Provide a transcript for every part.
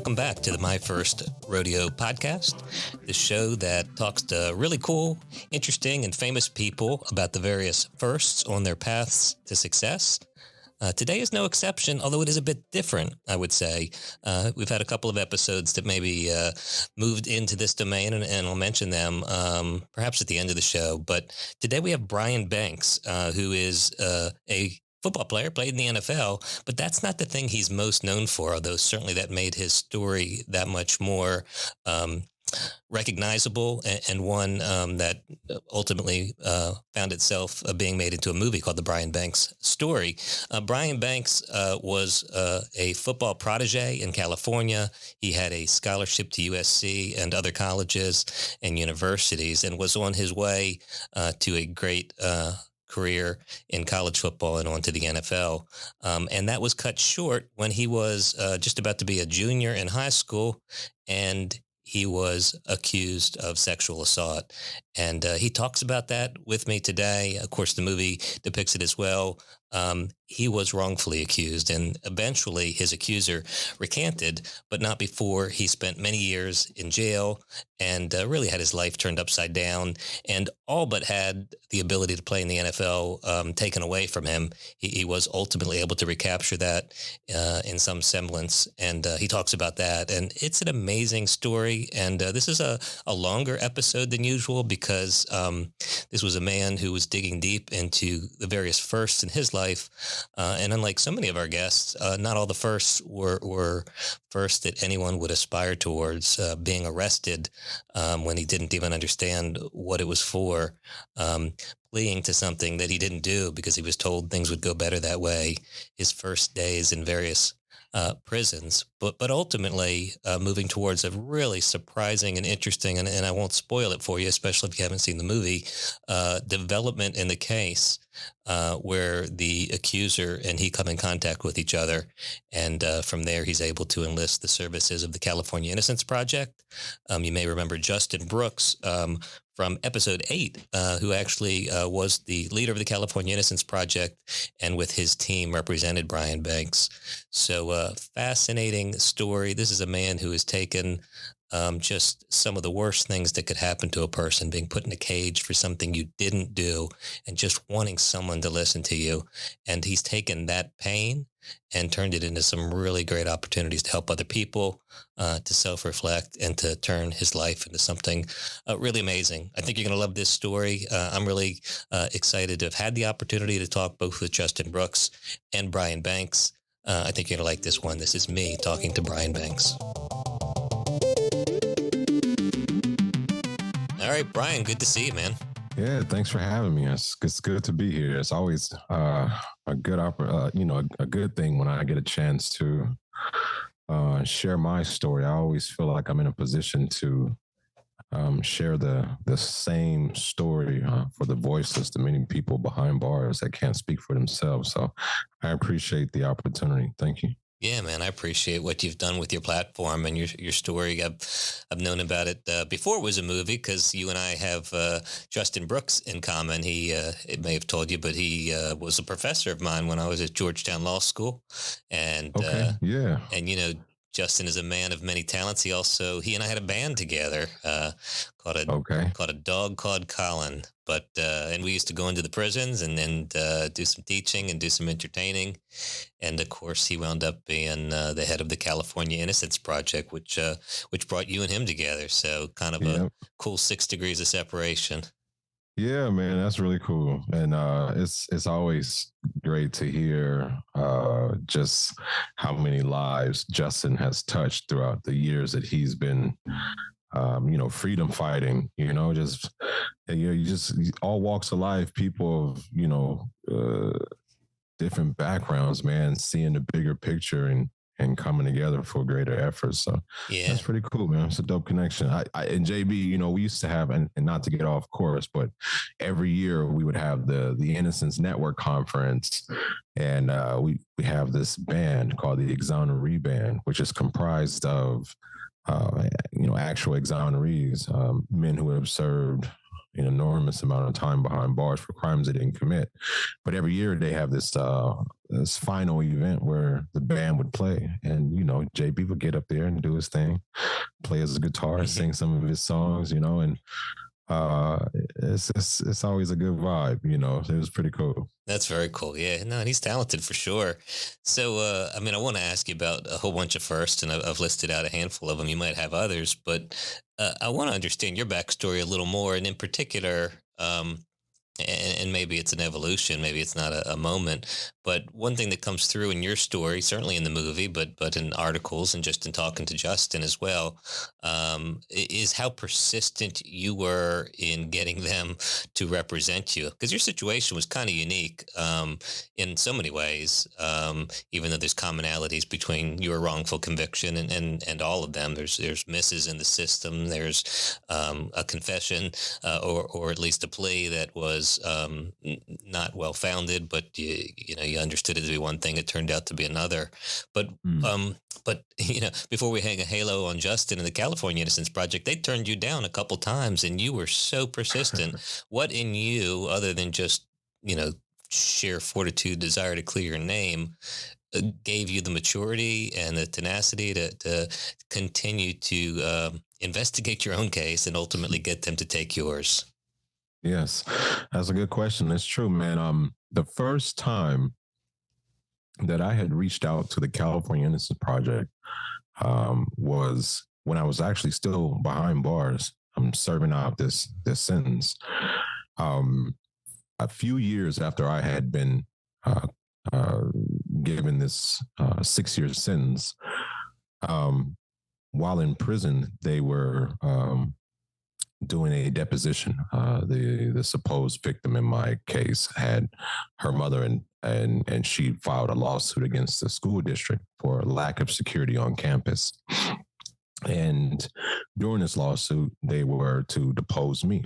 welcome back to the My First Rodeo podcast, the show that talks to really cool, interesting, and famous people about the various firsts on their paths to success. Today is no exception, although it is a bit different, I would say. We've had a couple of episodes that maybe moved into this domain, and I'll mention them perhaps at the end of the show. But today we have Brian Banks, who is a football player, played in the NFL, but that's not the thing he's most known for, although certainly that made his story that much more recognizable, and one that ultimately found itself being made into a movie called The Brian Banks Story. Brian Banks was a football protege in California. He had a scholarship to USC and other colleges and universities, and was on his way to a great career in college football and on to the NFL. And that was cut short when he was just about to be a junior in high school, and he was accused of sexual assault. And he talks about that with me today. Of course, the movie depicts it as well. He was wrongfully accused, and eventually his accuser recanted, but not before he spent many years in jail and really had his life turned upside down, and all but had the ability to play in the NFL taken away from him. He was ultimately able to recapture that in some semblance, and he talks about that. And it's an amazing story, and this is a longer episode than usual because this was a man who was digging deep into the various firsts in his life. And unlike so many of our guests, not all the firsts were firsts that anyone would aspire towards. Being arrested when he didn't even understand what it was for, pleading to something that he didn't do because he was told things would go better that way, his first days in various prisons, but ultimately moving towards a really surprising and interesting, and I won't spoil it for you, especially if you haven't seen the movie, development in the case where the accuser and he come in contact with each other. And from there, he's able to enlist the services of the California Innocence Project. You may remember Justin Brooks from episode 8, who actually was the leader of the California Innocence Project, and with his team represented Brian Banks. So fascinating story. This is a man who has taken just some of the worst things that could happen to a person, being put in a cage for something you didn't do and just wanting someone to listen to you. And he's taken that pain and turned it into some really great opportunities to help other people, to self-reflect, and to turn his life into something really amazing. I think you're going to love this story. I'm really excited to have had the opportunity to talk both with Justin Brooks and Brian Banks. I think you're going to like this one. This is me talking to Brian Banks. All right, Brian, good to see you, man. Yeah, thanks for having me. It's good to be here. It's always a good a good thing when I get a chance to share my story. I always feel like I'm in a position to share the same story for the voiceless, the many people behind bars that can't speak for themselves. So I appreciate the opportunity. Thank you. Yeah, man, I appreciate what you've done with your platform and your story. I've known about it before it was a movie, because you and I have Justin Brooks in common. He it may have told you, but he was a professor of mine when I was at Georgetown Law School. And and you know, Justin is a man of many talents. He and I had a band together called a Dog Called Colin. But and we used to go into the prisons and do some teaching and do some entertaining. And of course, he wound up being the head of the California Innocence Project, which brought you and him together. So kind of a cool 6 degrees of separation. Yeah, man, that's really cool. And it's always great to hear just how many lives Justin has touched throughout the years that he's been, freedom fighting, just all walks of life, people of, different backgrounds, man, seeing the bigger picture and coming together for greater efforts. So that's pretty cool, man. It's a dope connection. I and JB, we used to have, and not to get off course, but every year we would have the Innocence Network Conference, and we have this band called the Exoneree Band, which is comprised of actual exonerees, men who have served an enormous amount of time behind bars for crimes they didn't commit. But every year they have this final event where the band would play, and JB would get up there and do his thing, play his guitar, sing some of his songs, and uh, it's always a good vibe. It was pretty cool. That's very cool. Yeah, no, and he's talented for sure. So, I mean, I want to ask you about a whole bunch of firsts, and I've listed out a handful of them. You might have others, but I want to understand your backstory a little more, and in particular, and maybe it's an evolution, maybe it's not a moment, but one thing that comes through in your story, certainly in the movie, but in articles and just in talking to Justin as well, is how persistent you were in getting them to represent you, because your situation was kind of unique in so many ways. Even though there's commonalities between your wrongful conviction and all of them, there's misses in the system. There's a confession, or at least a plea that was not well founded, but you understood it to be one thing. It turned out to be another. But Mm. before we hang a halo on Justin and the California Innocence Project, they turned you down a couple times, and you were so persistent. What in you, other than just sheer fortitude, desire to clear your name, gave you the maturity and the tenacity to continue to investigate your own case and ultimately get them to take yours? Yes, that's a good question. It's true, man. The first time that I had reached out to the California Innocence Project was when I was actually still behind bars. I'm serving out this sentence. A few years after I had been uh, uh, given this 6 year sentence, um, while in prison, they were doing a deposition. The supposed victim in my case had her mother, and she filed a lawsuit against the school district for lack of security on campus. And during this lawsuit, they were to depose me.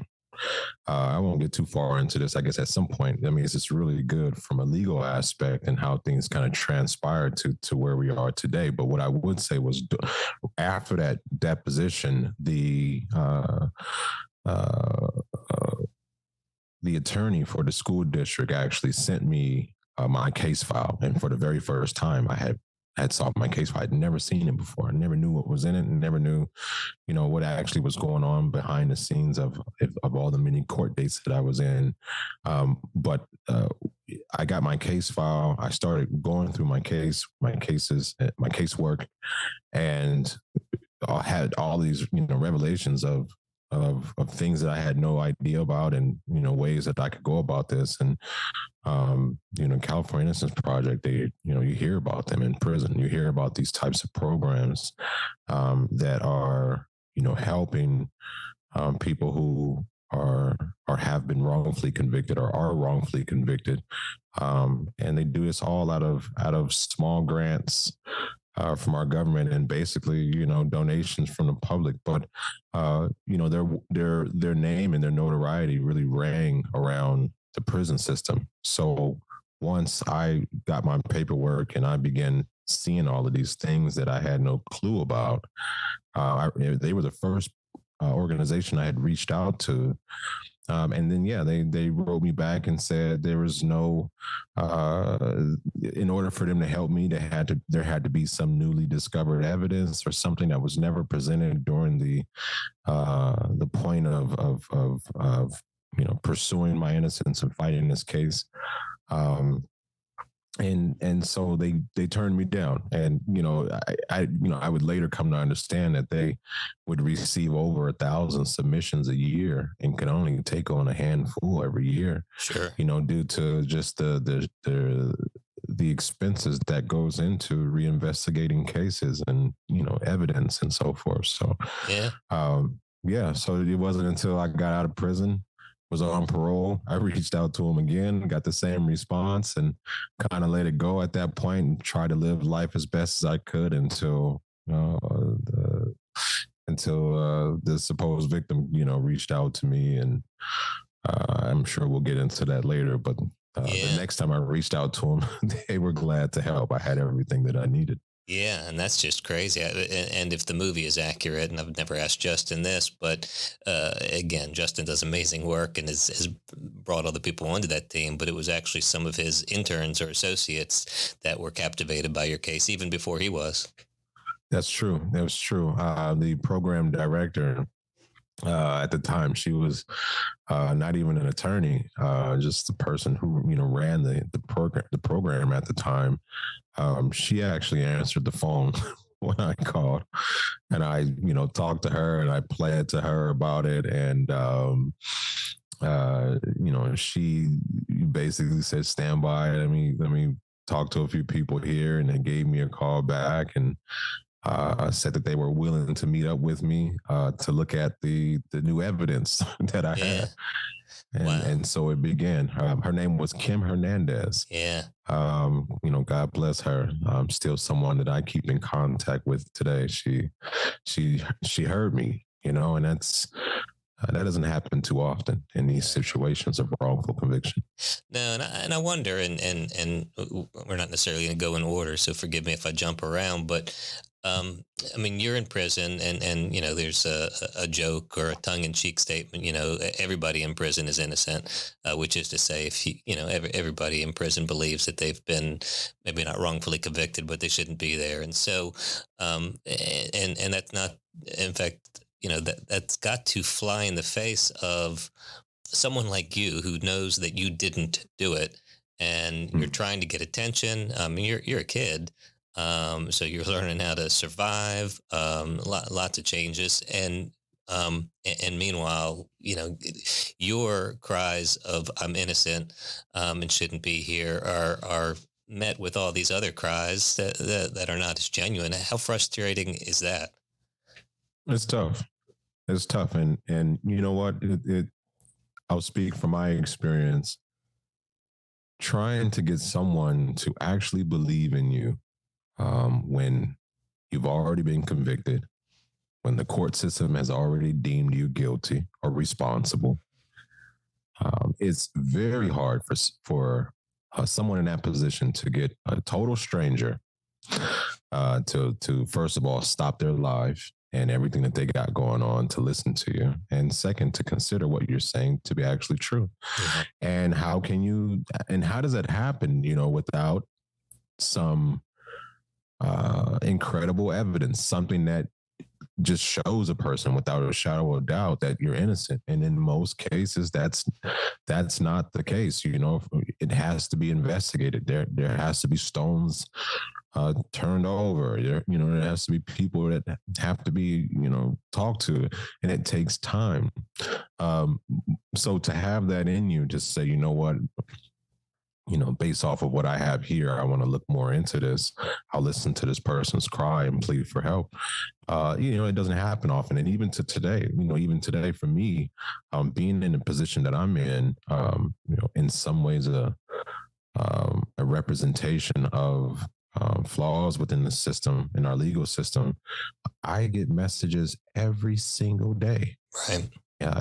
I won't get too far into this. I guess at some point, I mean, it's just really good from a legal aspect and how things kind of transpired to where we are today. But what I would say was, after that deposition, the attorney for the school district actually sent me my case file, and for the very first time, I had saw my case file. I'd never seen it before. I never knew what was in it, and never knew, what actually was going on behind the scenes of all the many court dates that I was in. But I got my case file. I started going through my cases, my casework, and I had all these, revelations of things that I had no idea about, and ways that I could go about this. And California Innocence Project, they you hear about them in prison. You hear about these types of programs that are helping people who are have been wrongfully convicted or are wrongfully convicted, and they do this all out of small grants from our government, and basically, donations from the public. But their name and their notoriety really rang around the prison system. So once I got my paperwork and I began seeing all of these things that I had no clue about, they were the first organization I had reached out to. And then, yeah, they wrote me back and said there was no, in order for them to help me, there had to be some newly discovered evidence or something that was never presented during the point of pursuing my innocence and fighting this case. And so they turned me down, and I would later come to understand that they would receive over 1,000 submissions a year and could only take on a handful every year. Sure. Due to just the expenses that goes into reinvestigating cases and evidence and so forth. So so it wasn't until I got out of prison, was on parole, I reached out to him again, got the same response, and kind of let it go at that point and tried to live life as best as I could until the supposed victim, reached out to me. And I'm sure we'll get into that later. But the next time I reached out to them, they were glad to help. I had everything that I needed. Yeah, and that's just crazy. And if the movie is accurate, and I've never asked Justin this, but again, Justin does amazing work and has brought other people onto that team. But it was actually some of his interns or associates that were captivated by your case even before he was. That's true. That was true. The program director at the time, she was not even an attorney, just the person who ran the program at the time. She actually answered the phone when I called, and I talked to her and I pled to her about it, and she basically said, "Stand by. Let me talk to a few people here," and they gave me a call back and said that they were willing to meet up with me to look at the new evidence that I Yeah. had, and Wow. and so it began. Her name was Kim Hernandez. Yeah. God bless her. Still someone that I keep in contact with today. She heard me, and that doesn't happen too often in these situations of wrongful conviction. No, and I wonder, and we're not necessarily going to go in order, so forgive me if I jump around. But um, I mean, you're in prison, and there's a joke or a tongue-in-cheek statement. Everybody in prison is innocent, which is to say, if everybody in prison believes that they've been maybe not wrongfully convicted, but they shouldn't be there, and so, and that's not, in fact, that's got to fly in the face of someone like you who knows that you didn't do it and you're Mm. trying to get attention. You're a kid, so you're learning how to survive. Lots of changes, and meanwhile, your cries of "I'm innocent" and shouldn't be here are met with all these other cries that are not as genuine. How frustrating is that? It's tough. It's tough, and you know what? I'll speak from my experience. Trying to get someone to actually believe in you when you've already been convicted, when the court system has already deemed you guilty or responsible, it's very hard for someone in that position to get a total stranger to first of all stop their life and everything that they got going on to listen to you, and second to consider what you're saying to be actually true. Yeah. And how does that happen? Without some incredible evidence, something that just shows a person without a shadow of doubt that you're innocent. And in most cases, that's not the case. It has to be investigated. There has to be stones turned over. There has to be people that have to be talked to, and it takes time. Um, so to have that in you, just say, you know what, based off of what I have here, I want to look more into this. I'll listen to this person's cry and plead for help. It doesn't happen often. And even to today, even today for me, being in the position that I'm in, in some ways a representation of flaws within the system, in our legal system, I get messages every single day. Right.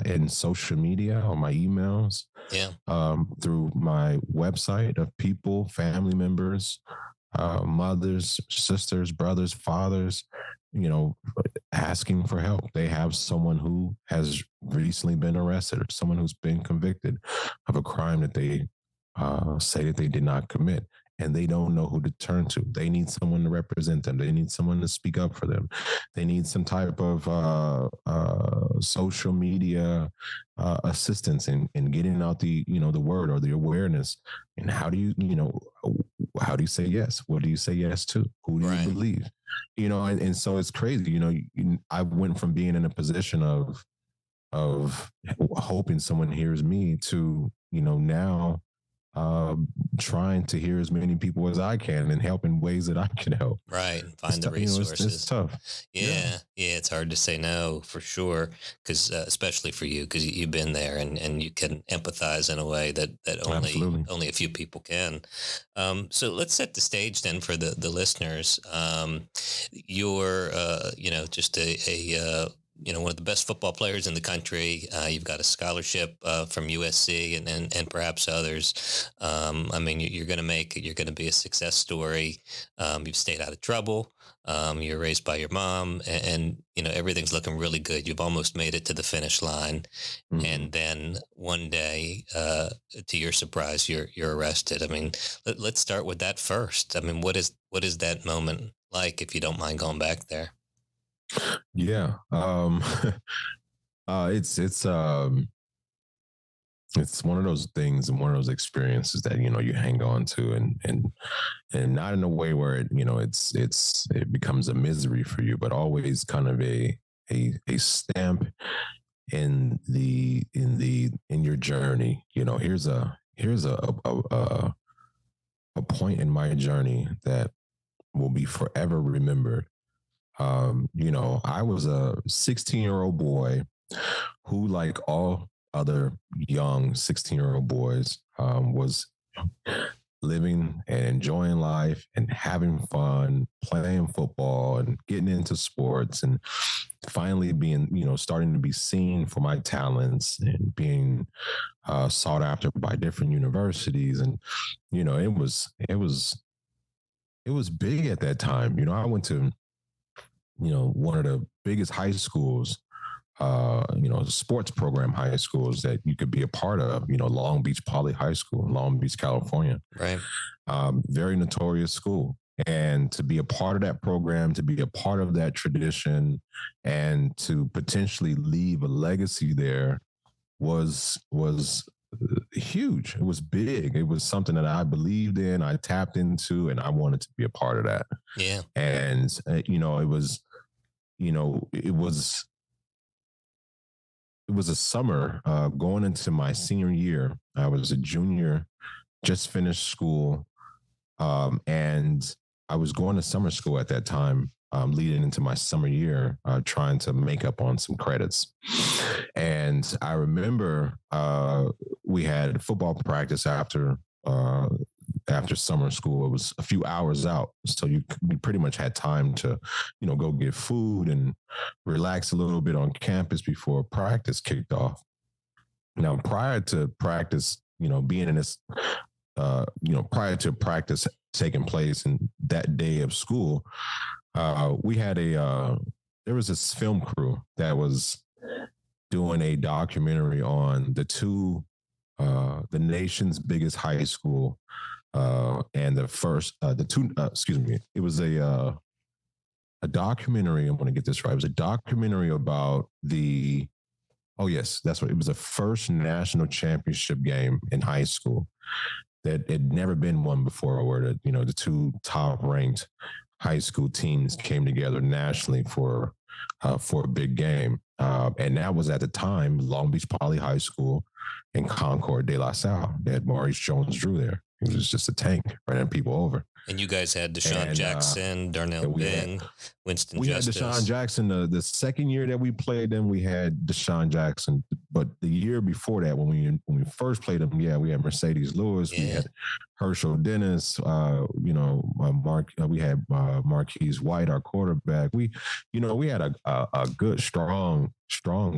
In social media, on my emails, Yeah. through my website, of people, family members, mothers, sisters, brothers, fathers, asking for help. They have someone who has recently been arrested or someone who's been convicted of a crime that they say that they did not commit. And they don't know who to turn to. They need someone to represent them. They need someone to speak up for them. They need some type of social media assistance in getting out the word or the awareness. And how do you say yes? What do you say yes to? Who do you Right. believe? And so it's crazy. I went from being in a position of hoping someone hears me to now uh, trying to hear as many people as I can and help in ways that I can help. Right, and It's find the tough. It's resources. tough. Yeah, Yeah, it's hard to say no for sure, because especially for you, because you've been there and you can empathize in a way that absolutely. only a few people can. So let's set the stage then for the listeners. You're just a one of the best football players in the country. You've got a scholarship from USC and perhaps others. I mean, you're going to be a success story. You've stayed out of trouble. You're raised by your mom, and everything's looking really good. You've almost made it to the finish line, and then one day, to your surprise, you're arrested. I mean, let's start with that first. I mean, what is that moment like, if you don't mind going back there? Yeah. It's it's one of those things and one of those experiences that you hang on to, and not in a way where it becomes a misery for you, but always kind of a stamp in your journey. Here's a point in my journey that will be forever remembered. I was a 16-year-old boy who, like all other young 16-year-old boys, was living and enjoying life and having fun, playing football and getting into sports, and finally being, starting to be seen for my talents and being sought after by different universities. And, it was big at that time. I went to one of the biggest high schools, sports program high schools that you could be a part of, Long Beach Poly High School in Long Beach, California. Right. Very notorious school. And to be a part of that program, to be a part of that tradition, and to potentially leave a legacy there was huge. It was big. It was something that I believed in, I tapped into, and I wanted to be a part of that. Yeah. And, it was a summer going into my senior year. I was a junior, just finished school. And I was going to summer school at that time, leading into my summer year, trying to make up on some credits. And I remember we had football practice after summer school. It was a few hours out, so we pretty much had time to, go get food and relax a little bit on campus before practice kicked off. Now, prior to practice, being in this, prior to practice taking place and that day of school, we had there was this film crew that was doing a documentary on the nation's biggest high school, and it was a documentary. I'm going to get this right. It was a documentary about oh yes, that's what it was. The first national championship game in high school that had never been one before, where the two top ranked high school teams came together nationally for a big game. And that was at the time Long Beach Poly High School in Concord de La Salle. They had Maurice Jones-Drew there. He was just a tank, running people over. And you guys had Deshaun Jackson, Darnell Bing, Winston Justice. We had Deshaun Jackson. The second year that we played them, we had Deshaun Jackson. But the year before that, when we first played them, we had Mercedes Lewis. Yeah. We had Herschel Dennis. We had Marquise White, our quarterback. We had a good, strong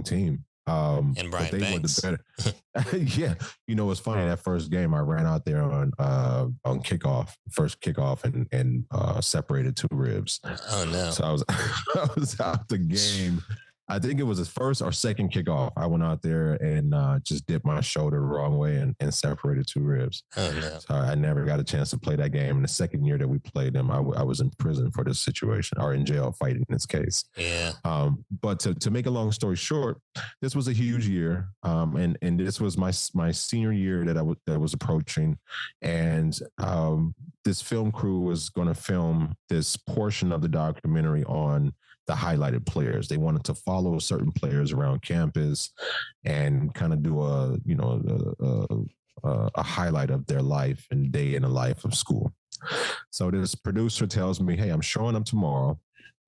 team. And Brian Banks. Yeah. It's funny. That first game, I ran out there on first kickoff and separated two ribs. Oh no. So I was out the game. I think it was his first or second kickoff. I went out there and just dipped my shoulder the wrong way and separated two ribs. Oh, no. So I never got a chance to play that game. And the second year that we played them, I was in prison for this situation, or in jail fighting this case. Yeah. But to make a long story short, this was a huge year. And this was my senior year that was approaching. And this film crew was going to film this portion of the documentary on the highlighted players. They wanted to follow certain players around campus and kind of do a highlight of their life and day in the life of school. So this producer tells me, "Hey, I'm showing up tomorrow,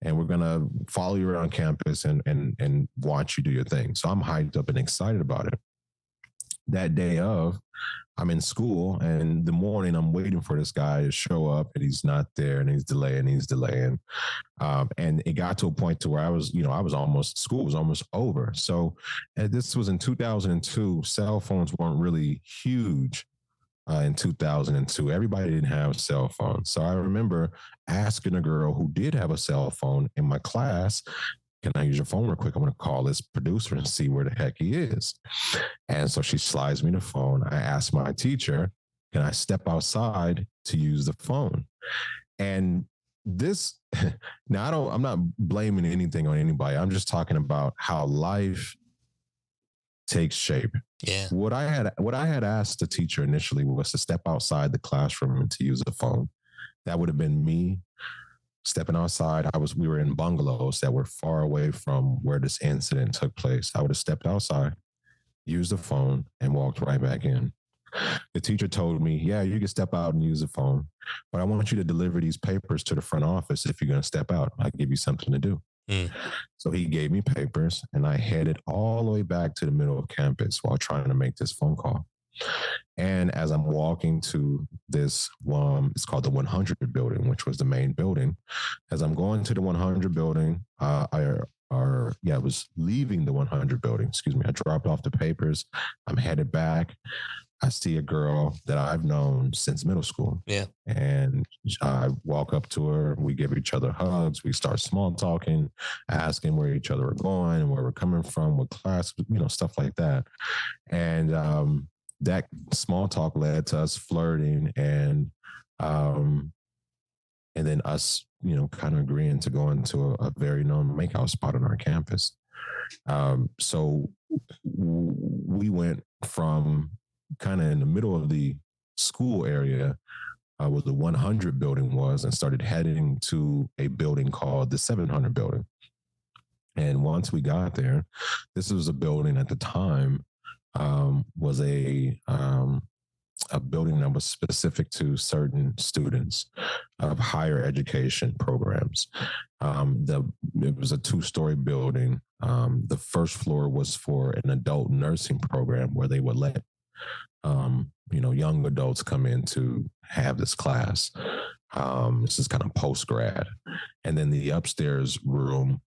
and we're gonna follow you around campus and watch you do your thing." So I'm hyped up and excited about it. that day of, I'm in school, and the morning I'm waiting for this guy to show up, and he's not there, and he's delaying. And it got to a point to where I was, I was almost, school was almost over. So this was in 2002. Cell phones weren't really huge in 2002. Everybody didn't have cell phones. So I remember asking a girl who did have a cell phone in my class, can I use your phone real quick? I'm going to call this producer and see where the heck he is. And so she slides me the phone. I asked my teacher, can I step outside to use the phone? And this, now I'm not blaming anything on anybody. I'm just talking about how life takes shape. Yeah. What I had asked the teacher initially was to step outside the classroom and to use the phone. That would have been me stepping outside. We were in bungalows that were far away from where this incident took place. I would have stepped outside, used the phone, and walked right back in. The teacher told me, yeah, you can step out and use the phone, but I want you to deliver these papers to the front office if you're going to step out. I'll give you something to do. So he gave me papers, and I headed all the way back to the middle of campus while trying to make this phone call. And as I'm walking to this, it's called the 100 building, which was the main building. As I'm going to the 100 building, I was leaving the 100 building. Excuse me. I dropped off the papers. I'm headed back. I see a girl that I've known since middle school. Yeah. And I walk up to her. We give each other hugs. We start small talking, asking where each other are going, where we're coming from, what class, stuff like that. And that small talk led to us flirting, and then us, kind of agreeing to go into a very known makeout spot on our campus. So we went from kind of in the middle of the school area where the 100 building was, and started heading to a building called the 700 building. And once we got there, this was a building at the time, was a building that was specific to certain students of higher education programs. It was a 2-story building. The first floor was for an adult nursing program where they would let young adults come in to have this class. This is kind of post-grad. And then the upstairs floor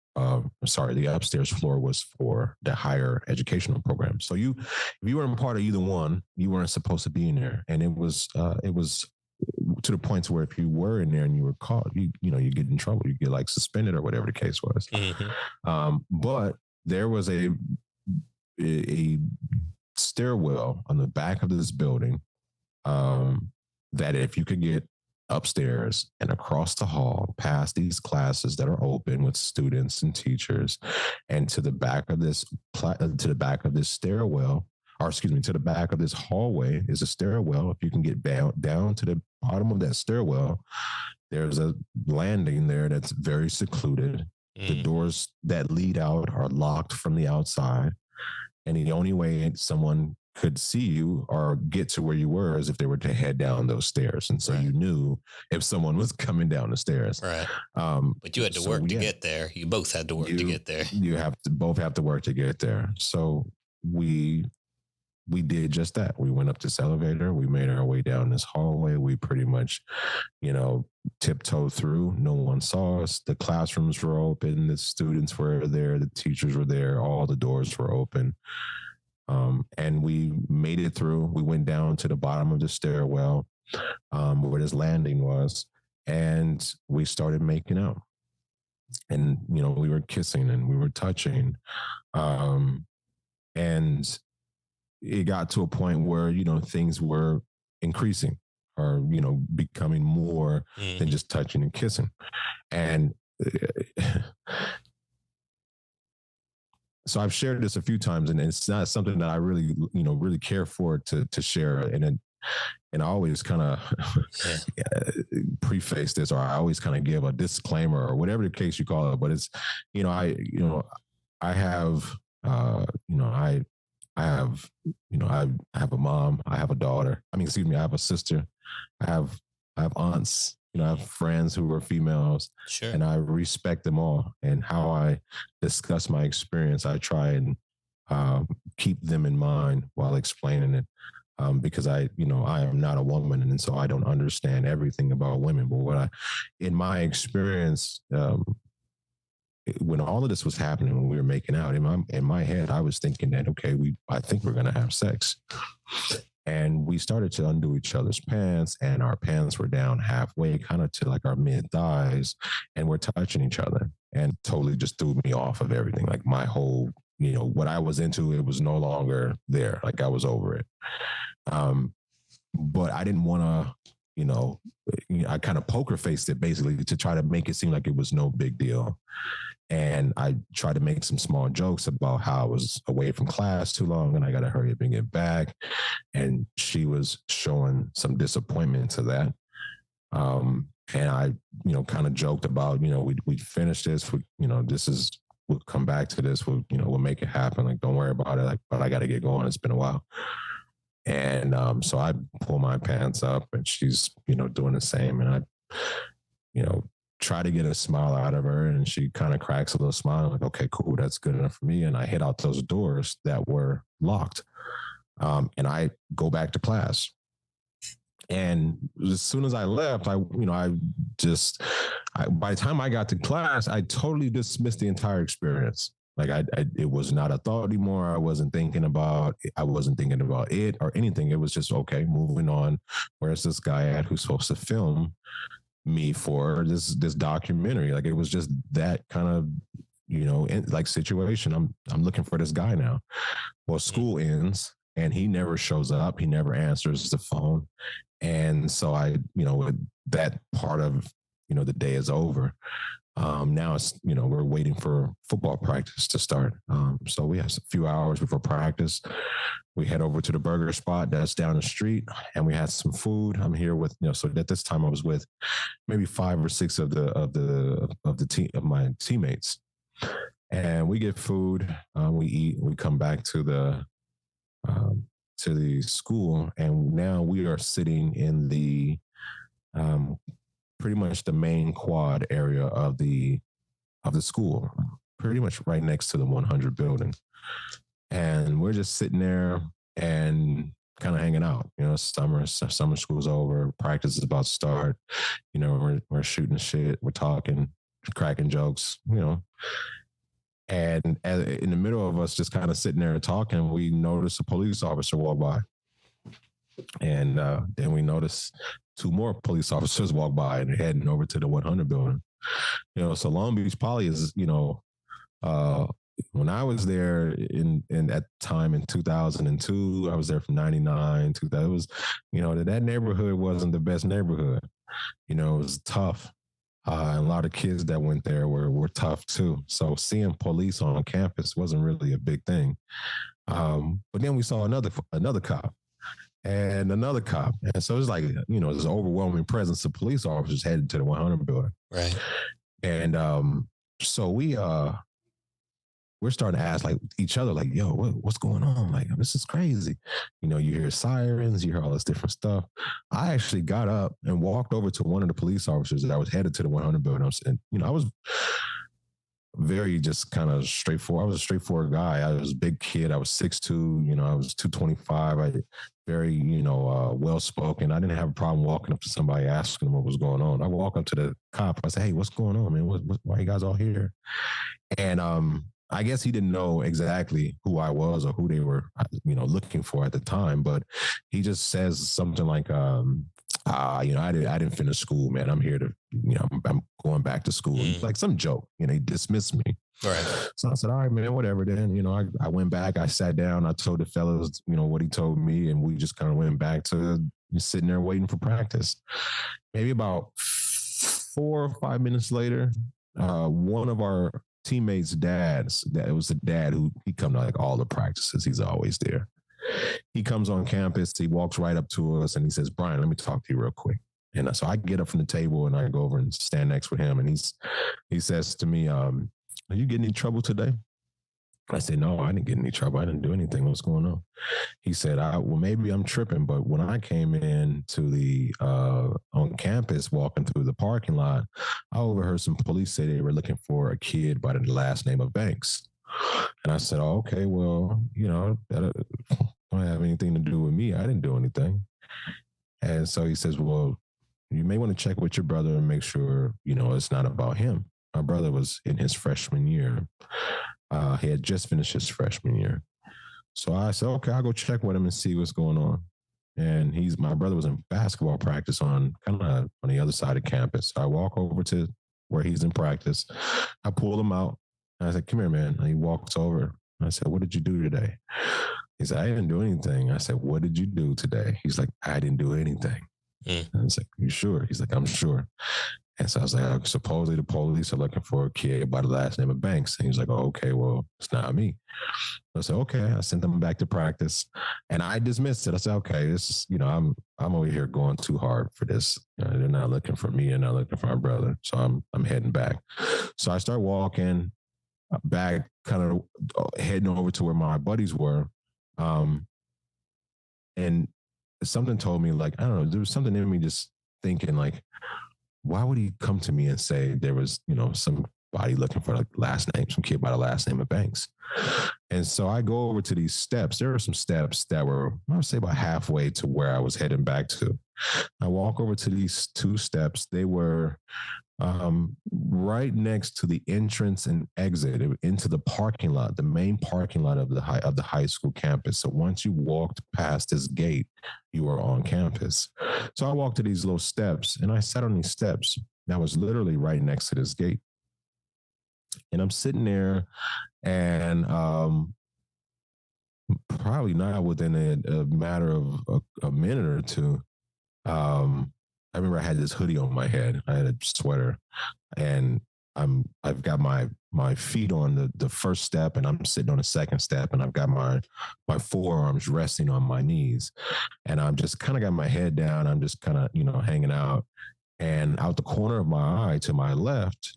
was for the higher educational program. So if you weren't part of either one, you weren't supposed to be in there. And it was to the point where if you were in there and you were caught, you get in trouble. You get like suspended or whatever the case was. Mm-hmm. But there was a stairwell on the back of this building that if you could get upstairs and across the hall past these classes that are open with students and teachers, and to the back of this stairwell, or excuse me, to the back of this hallway is a stairwell. If you can get down to the bottom of that stairwell, there's a landing there that's very secluded. The doors that lead out are locked from the outside, and the only way someone could see you or get to where you were is if they were to head down those stairs. And so you knew if someone was coming down the stairs. Right. But you had to work to get there. You both had to work to get there. You both have to work to get there. So we did just that. We went up this elevator. We made our way down this hallway. We pretty much, tiptoed through. No one saw us. The classrooms were open. The students were there. The teachers were there. All the doors were open. And we made it through. We went down to the bottom of the stairwell where this landing was, and we started making out. And, we were kissing and we were touching. And it got to a point where, things were increasing or, becoming more than just touching and kissing. And so I've shared this a few times, and it's not something that I really, really care for to share. And I always kind of preface this, or I always kind of give a disclaimer or whatever the case you call it. But it's, I have a mom, I have a daughter. I have a sister. I have aunts. I have friends who are females, and I respect them all. And how I discuss my experience, I try and keep them in mind while explaining it. Because I am not a woman, and so I don't understand everything about women. But in my experience, when all of this was happening, when we were making out, in my head, I was thinking that, okay, I think we're gonna have sex, and we started to undo each other's pants, and our pants were down halfway, kind of to like our mid thighs, and we're touching each other, and totally just threw me off of everything. Like my whole, what I was into, it was no longer there. Like I was over it. But I didn't want to, I kind of poker faced it basically to try to make it seem like it was no big deal. And I tried to make some small jokes about how I was away from class too long and I got to hurry up and get back. And she was showing some disappointment to that. And I, kind of joked about, we finished this, we'll come back to this. We'll make it happen. Like, don't worry about it. Like, but I got to get going. It's been a while. And so I pull my pants up and she's, doing the same. And I, try to get a smile out of her and she kind of cracks a little smile. I'm like, okay, cool. That's good enough for me. And I hit out those doors that were locked. And I go back to class. And as soon as I left, by the time I got to class, I totally dismissed the entire experience. Like it was not a thought anymore. I wasn't thinking about it or anything. It was just, okay, moving on. Where's this guy at who's supposed to film me for this documentary? Like it was just that kind of, situation. I'm looking for this guy now. Well, school ends and he never shows up. He never answers the phone. And so that part of, the day is over. Now it's, we're waiting for football practice to start. So we have a few hours before practice. We head over to the burger spot that's down the street and we had some food. I'm here with, so at this time I was with maybe 5 or 6 of my teammates, and we get food, we eat, we come back to the school, and now we are sitting in the pretty much the main quad area of the school, pretty much right next to the 100 building. And we're just sitting there and kind of hanging out. Summer school's over, practice is about to start. We're shooting shit, we're talking, cracking jokes, And in the middle of us just kind of sitting there and talking, we notice a police officer walk by. And then we notice 2 more police officers walk by and they're heading over to the 100 building. So Long Beach Poly is, when I was there in at the time in 2002, I was there from 99 to that. It was, that neighborhood wasn't the best neighborhood. It was tough. A lot of kids that went there were tough too. So seeing police on campus wasn't really a big thing. But then we saw another cop and another cop. And so it's like, there's an overwhelming presence of police officers headed to the 100 building. Right. And so we're starting to ask like each other, like, yo, what's going on? Like, this is crazy. You hear sirens, you hear all this different stuff. I actually got up and walked over to one of the police officers that I was headed to the 100 building. And, I was very just kind of straightforward. I was a straightforward guy. I was a big kid. I was 6'2", I was 225. I very, well-spoken. I didn't have a problem walking up to somebody asking them what was going on. I walk up to the cop. I say, hey, what's going on, man? Why are you guys all here? And I guess he didn't know exactly who I was or who they were, looking for at the time. But he just says something like, I didn't finish school, man. I'm here to, I'm going back to school. Like some joke, he dismissed me. Right. So I said, all right, man, whatever. Then, I went back, I sat down, I told the fellas, what he told me. And we just kind of went back to sitting there waiting for practice. Maybe about 4 or 5 minutes later, one of our teammates' dads, that it was the dad who he come to like all the practices. He's always there. He comes on campus, he walks right up to us and he says, Brian, let me talk to you real quick. And so I get up from the table and I go over and stand next with him. And he says to me, are you getting in trouble today? I said, no, I didn't get in any trouble. I didn't do anything. What's going on? He said, well, maybe I'm tripping, but when I came in to the on campus, walking through the parking lot, I overheard some police say they were looking for a kid by the last name of Banks. And I said, oh, okay, well, that don't have anything to do with me. I didn't do anything. And so he says, well, you may want to check with your brother and make sure, it's not about him. My brother was in his freshman year. He had just finished his freshman year. So I said, okay, I'll go check with him and see what's going on. And my brother was in basketball practice on kind of on the other side of campus. So I walk over to where he's in practice. I pull him out. And I said, come here, man. And he walks over. I said, what did you do today? He said, I didn't do anything. I said, what did you do today? He's like, I didn't do anything. And I was like, you sure? He's like, I'm sure. And so I was like, supposedly the police are looking for a kid by the last name of Banks. And he was like, oh, okay, well, it's not me. I said, okay. I sent them back to practice and I dismissed it. I said, okay, this, I'm over here going too hard for this. They're not looking for me and not looking for my brother. So I'm heading back. So I start walking back, kind of heading over to where my buddies were. And something told me, like, I don't know, there was something in me just thinking, like, why would he come to me and say there was, somebody looking for like last name, some kid by the last name of Banks? And so I go over to these steps. There are some steps that were, I would say, about halfway to where I was heading back to. I walk over to these two steps. They were right next to the entrance and exit into the parking lot, the main parking lot of the high school campus. So once you walked past this gate, you were on campus. So I walked to these little steps and I sat on these steps. That was literally right next to this gate. And I'm sitting there and probably not within a matter of a minute or two, I remember I had this hoodie on my head. I had a sweater, and I've got my feet on the first step, and I'm sitting on the second step, and I've got my forearms resting on my knees, and I'm just kind of got my head down. I'm just kind of hanging out, and out the corner of my eye to my left,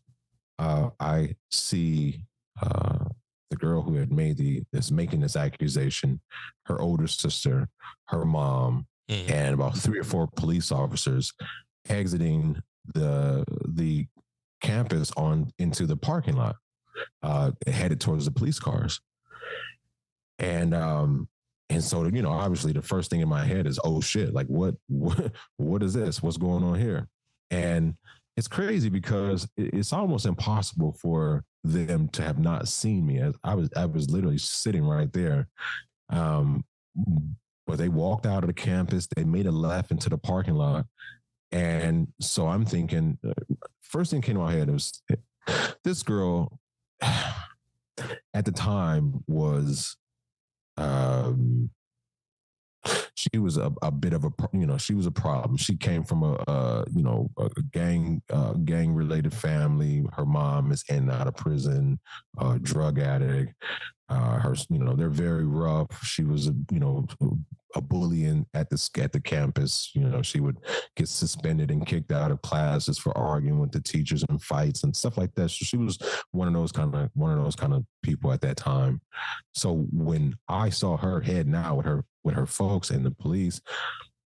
I see the girl who had making this accusation, her older sister, her mom, and about 3 or 4 police officers exiting the campus on into the parking lot, headed towards the police cars. And so obviously the first thing in my head is, oh shit, like what is this? What's going on here? And it's crazy because it's almost impossible for them to have not seen me. As I was literally sitting right there. But they walked out of the campus, they made a left into the parking lot. And so I'm thinking, first thing came to my head was this girl at the time was, she was a bit of she was a problem. She came from a gang related family. Her mom is in and out of prison, drug addict. They're very rough. She was a bully at the campus. She would get suspended and kicked out of classes for arguing with the teachers and fights and stuff like that. So she was one of those kind of people at that time. So when I saw her heading out with her folks and the police,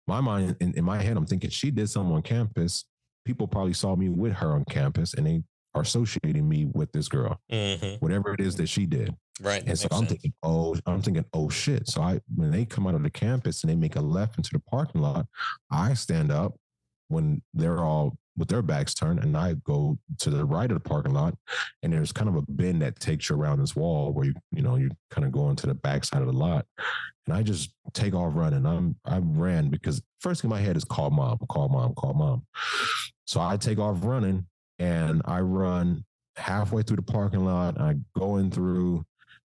my mind in my head, I'm thinking she did something on campus. People probably saw me with her on campus and they are associating me with this girl, whatever it is that she did. Right. And so I'm thinking, oh shit. So when they come out of the campus and they make a left into the parking lot, I stand up when they're all with their backs turned, and I go to the right of the parking lot, and there's kind of a bend that takes you around this wall where you kind of go into the backside of the lot. And I just take off running. I ran because first thing in my head is call mom. So I take off running and I run halfway through the parking lot. I go in through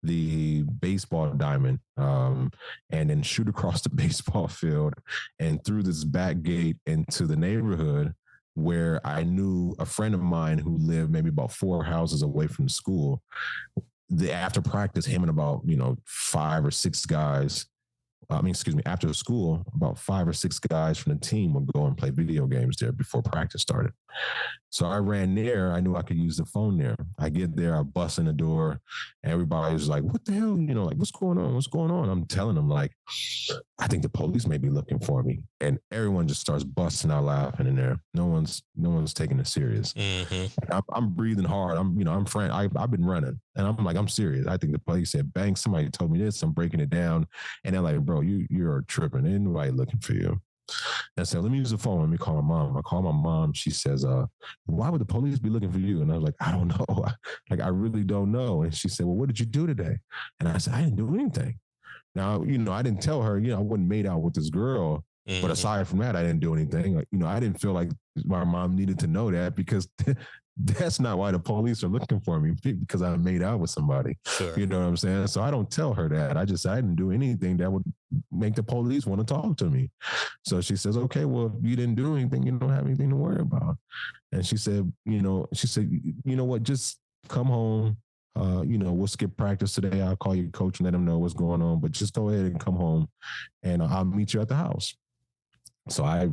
the baseball diamond, and then shoot across the baseball field and through this back gate into the neighborhood where I knew a friend of mine who lived maybe about 4 houses away from the school. After practice, him and about 5 or 6 guys. After school, about 5 or 6 guys from the team would go and play video games there before practice started. So I ran there. I knew I could use the phone there. I get there, I bust in the door. Everybody was like, what the hell? Like, what's going on? What's going on? I'm telling them, like, I think the police may be looking for me. And everyone just starts busting out laughing in there. No one's taking it serious. Mm-hmm. I'm breathing hard. I'm frantic. I've been running. And I'm like, I'm serious. I think the police said, bang, somebody told me this. I'm breaking it down. And they're like, bro, you're tripping. Ain't nobody looking for you. And I said, let me use the phone. Let me call my mom. I call my mom. She says, why would the police be looking for you? And I was like, I don't know. I really don't know. And she said, well, what did you do today? And I said, I didn't do anything. Now, I didn't tell her, I wasn't made out with this girl. Mm-hmm. But aside from that, I didn't do anything. I didn't feel like my mom needed to know that because that's not why the police are looking for me, because I made out with somebody. Sure. You know what I'm saying? So I don't tell her that. I didn't do anything that would make the police want to talk to me. So she says, okay, well, if you didn't do anything, you don't have anything to worry about. And she said, you know what, just come home. We'll skip practice today. I'll call your coach and let him know what's going on, but just go ahead and come home and I'll meet you at the house. So I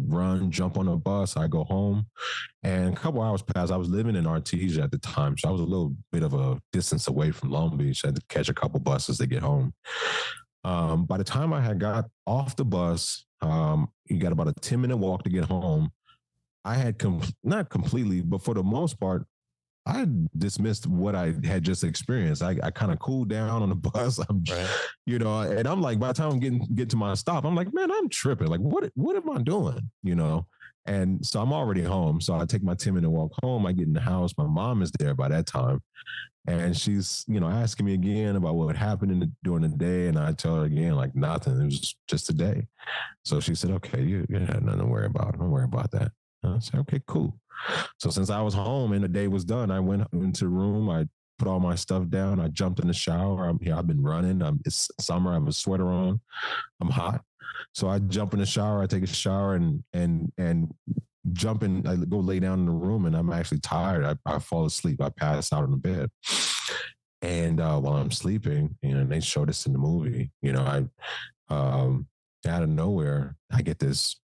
jump on a bus, I go home, and a couple hours passed. I was living in Artesia at the time, so I was a little bit of a distance away from Long Beach. I had to catch a couple buses to get home. By the time I had got off the bus, you got about a 10-minute walk to get home. I had not completely, but for the most part, I dismissed what I had just experienced. I kind of cooled down on the bus. Right. And I'm like, by the time I'm get to my stop, I'm like, man, I'm tripping. Like, what am I doing? And so I'm already home. So I take my 10-minute walk home. I get in the house. My mom is there by that time. And she's, asking me again about what happened during the day. And I tell her again, like, nothing. It was just a day. So she said, okay, you had nothing to worry about. Don't worry about that. And I said, okay, cool. So since I was home and the day was done, I went into the room. I put all my stuff down. I jumped in the shower. I've been running. It's summer. I have a sweater on. I'm hot. So I jump in the shower. I take a shower and jump in. I go lay down in the room and I'm actually tired. I fall asleep. I pass out on the bed. And while I'm sleeping, they show this in the movie. I out of nowhere, I get this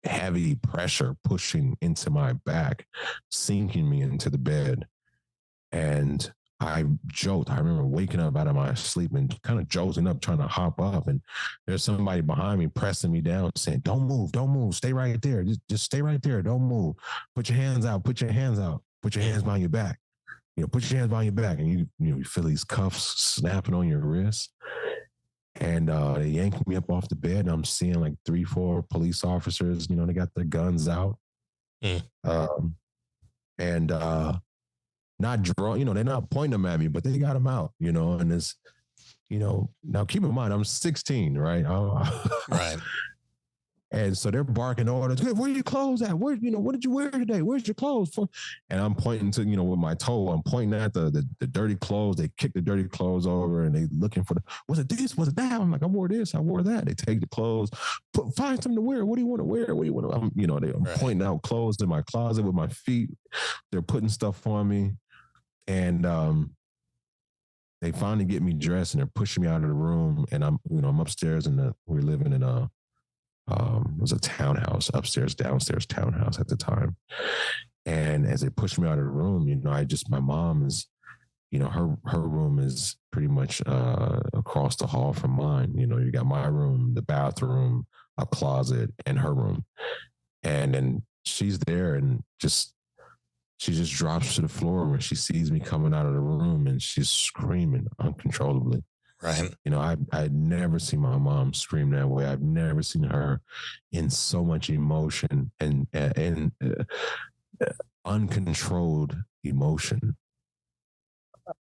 heavy pressure pushing into my back, sinking me into the bed. And I jolt. I remember waking up out of my sleep and kind of jolting up, trying to hop up. And there's somebody behind me pressing me down, saying, don't move. Stay right there. Just stay right there. Don't move. Put your hands out. Put your hands behind your back. Put your hands behind your back. And you feel these cuffs snapping on your wrist. And they yanked me up off the bed, and I'm seeing like 3-4 police officers. They got their guns out, and not draw. They're not pointing them at me, but they got them out. And it's, now keep in mind I'm 16, right? Right. And so they're barking orders. Hey, where are your clothes at? What did you wear today? Where's your clothes? And I'm pointing to, with my toe, I'm pointing at the dirty clothes. They kick the dirty clothes over and they looking for was it this? Was it that? I'm like, I wore this. I wore that. They take the clothes, find something to wear. What do you want to wear? What do you want to, I'm pointing out clothes in my closet with my feet. They're putting stuff on me. And, they finally get me dressed and they're pushing me out of the room. And I'm upstairs we're living in it was a townhouse, upstairs, downstairs townhouse at the time. And as they pushed me out of the room, my mom is, her room is pretty much across the hall from mine. You got my room, the bathroom, a closet, and her room. And then she's there and she just drops to the floor when she sees me coming out of the room and she's screaming uncontrollably. Right. I'd never seen my mom scream that way. I've never seen her in so much emotion and uncontrolled emotion.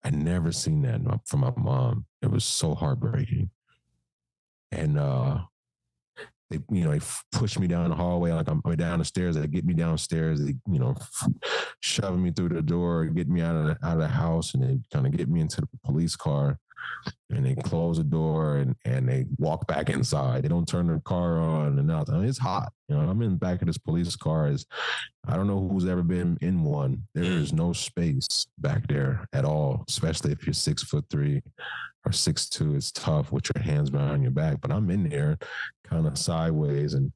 I never seen that from my mom. It was so heartbreaking. And they push me down the hallway like I'm down the stairs. They get me downstairs. They shoving me through the door, get me out of the house, and they kind of get me into the police car. And they close the door and they walk back inside. They don't turn the car on and out. It's hot. I'm in the back of this police car. I don't know who's ever been in one. There is no space back there at all, especially if you're 6'3" or 6'2". It's tough with your hands behind your back. But I'm in there kind of sideways and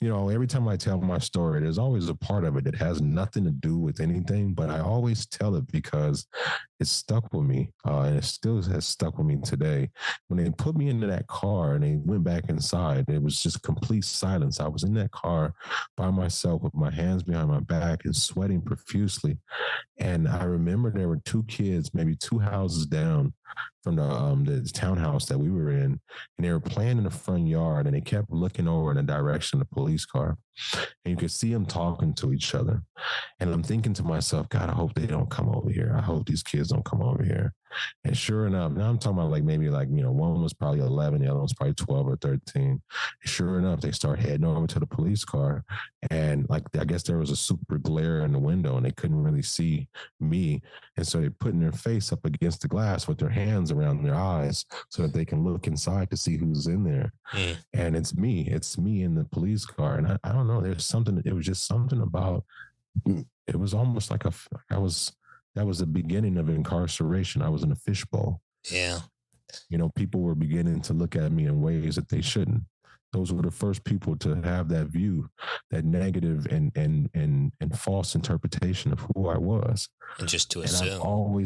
every time I tell my story, there's always a part of it that has nothing to do with anything, but I always tell it because it stuck with me, and it still has stuck with me today. When they put me into that car and they went back inside, it was just complete silence. I was in that car by myself with my hands behind my back and sweating profusely. And I remember there were two kids, maybe two houses down from the townhouse that we were in, and they were playing in the front yard, and they kept looking over in the direction of the police car, and you could see them talking to each other. And I'm thinking to myself, God, I hope they don't come over here. I hope these kids don't come over here. And sure enough, now I'm talking about like maybe like, one was probably 11, the other was probably 12 or 13. And sure enough, they start heading over to the police car. And like, I guess there was a super glare in the window and they couldn't really see me. And so they're putting their face up against the glass with their hands around their eyes so that they can look inside to see who's in there. Mm. And it's me in the police car. And I don't know, there's something, it was just something about, it was almost like that was the beginning of incarceration. I was in a fishbowl. Yeah. People were beginning to look at me in ways that they shouldn't. Those were the first people to have that view, that negative and false interpretation of who I was. And just to And assume.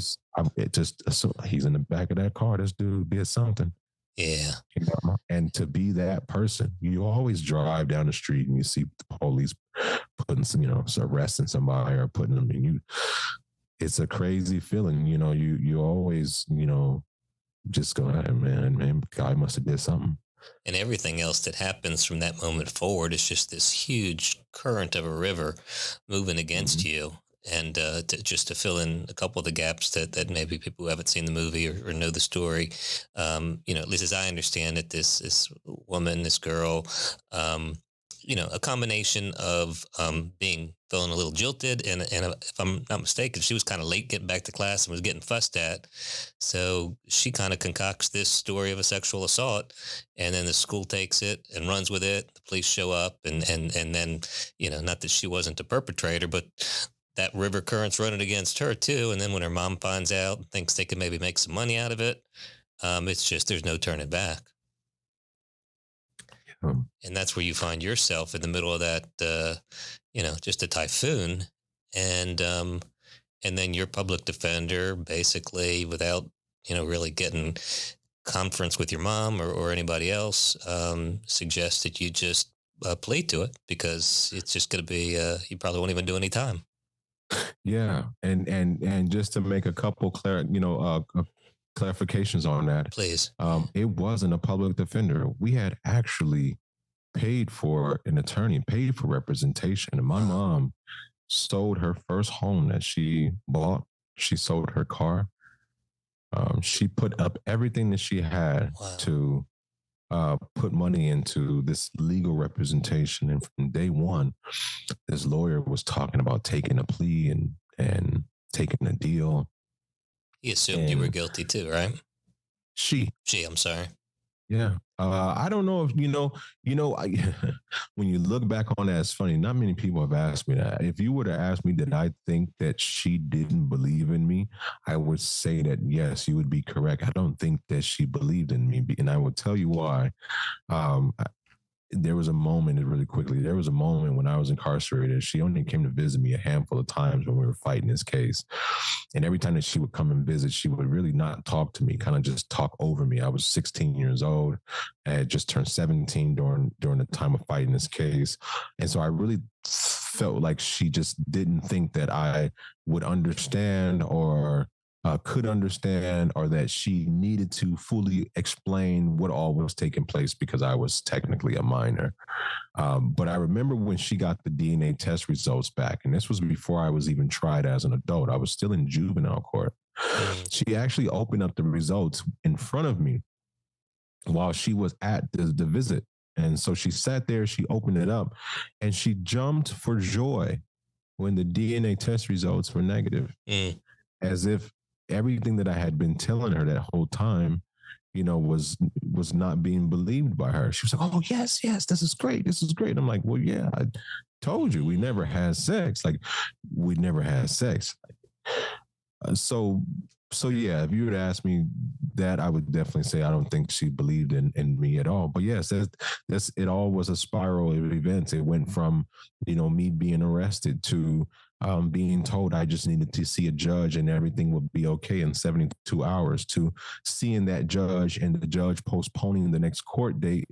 it just assumed he's in the back of that car. This dude did something. Yeah. And to be that person, you always drive down the street and you see the police putting some, arresting somebody or putting them in you. It's a crazy feeling, you always, just go, hey, man, guy must have did something. And everything else that happens from that moment forward is just this huge current of a river moving against you. And just to fill in a couple of the gaps that maybe people who haven't seen the movie or know the story, at least as I understand it, this woman, this girl, a combination of feeling a little jilted, and if I'm not mistaken, she was kind of late getting back to class and was getting fussed at. So she kind of concocts this story of a sexual assault, and then the school takes it and runs with it. The police show up, and then not that she wasn't the perpetrator, but that river current's running against her too. And then when her mom finds out, thinks they can maybe make some money out of it, it's just there's no turning back. And that's where you find yourself in the middle of that, just a typhoon, and then your public defender basically, without really getting conference with your mom or anybody else, suggests that you just plead to it because it's just going to be you probably won't even do any time. Yeah, and just to make a couple clarifications on that. Please. It wasn't a public defender. We had actually paid for an attorney, paid for representation. And my mom sold her first home that she bought. She sold her car. She put up everything that she had to put money into this legal representation. And from day one, this lawyer was talking about taking a plea and taking a deal. He assumed you were guilty too, right? She, I'm sorry. Yeah. I don't know if when you look back on that, it's funny. Not many people have asked me that. If you were to ask me, did I think that she didn't believe in me? I would say that yes, you would be correct. I don't think that she believed in me, and I will tell you why. There was a moment, really quickly, there was a moment when I was incarcerated. She only came to visit me a handful of times when we were fighting this case. And every time that she would come and visit, she would really not talk to me, kind of just talk over me. I was 16 years old. I had just turned 17 during the time of fighting this case. And so I really felt like she just didn't think that I would understand or could understand, or that she needed to fully explain what all was taking place because I was technically a minor. But I remember when she got the DNA test results back, and this was before I was even tried as an adult. I was still in juvenile court. She actually opened up the results in front of me while she was at the visit. And so she sat there, she opened it up, and she jumped for joy when the DNA test results were negative, as if everything that I had been telling her that whole time, was not being believed by her. She was like, "Oh, yes, this is great. This is great." I'm like, "Well, yeah, I told you we never had sex. Like, we never had sex." So So yeah, if you would ask me that, I would definitely say I don't think she believed in me at all. But yes, that's it. All was a spiral of events. It went from me being arrested to being told I just needed to see a judge and everything would be okay in 72 hours, to seeing that judge and the judge postponing the next court date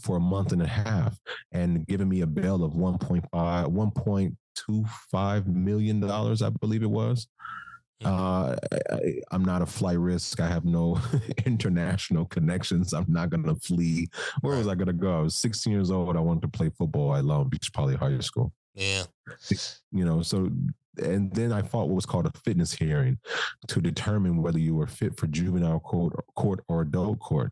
for a month and a half and giving me a bail of 1.25 million dollars, I believe it was. I'm not a flight risk. I have no international connections. I'm not going to flee. Where was Right. I going to go? I was 16 years old. I wanted to play football at Long Beach Poly High School. Yeah. So, and then I fought what was called a fitness hearing to determine whether you were fit for juvenile court or adult court.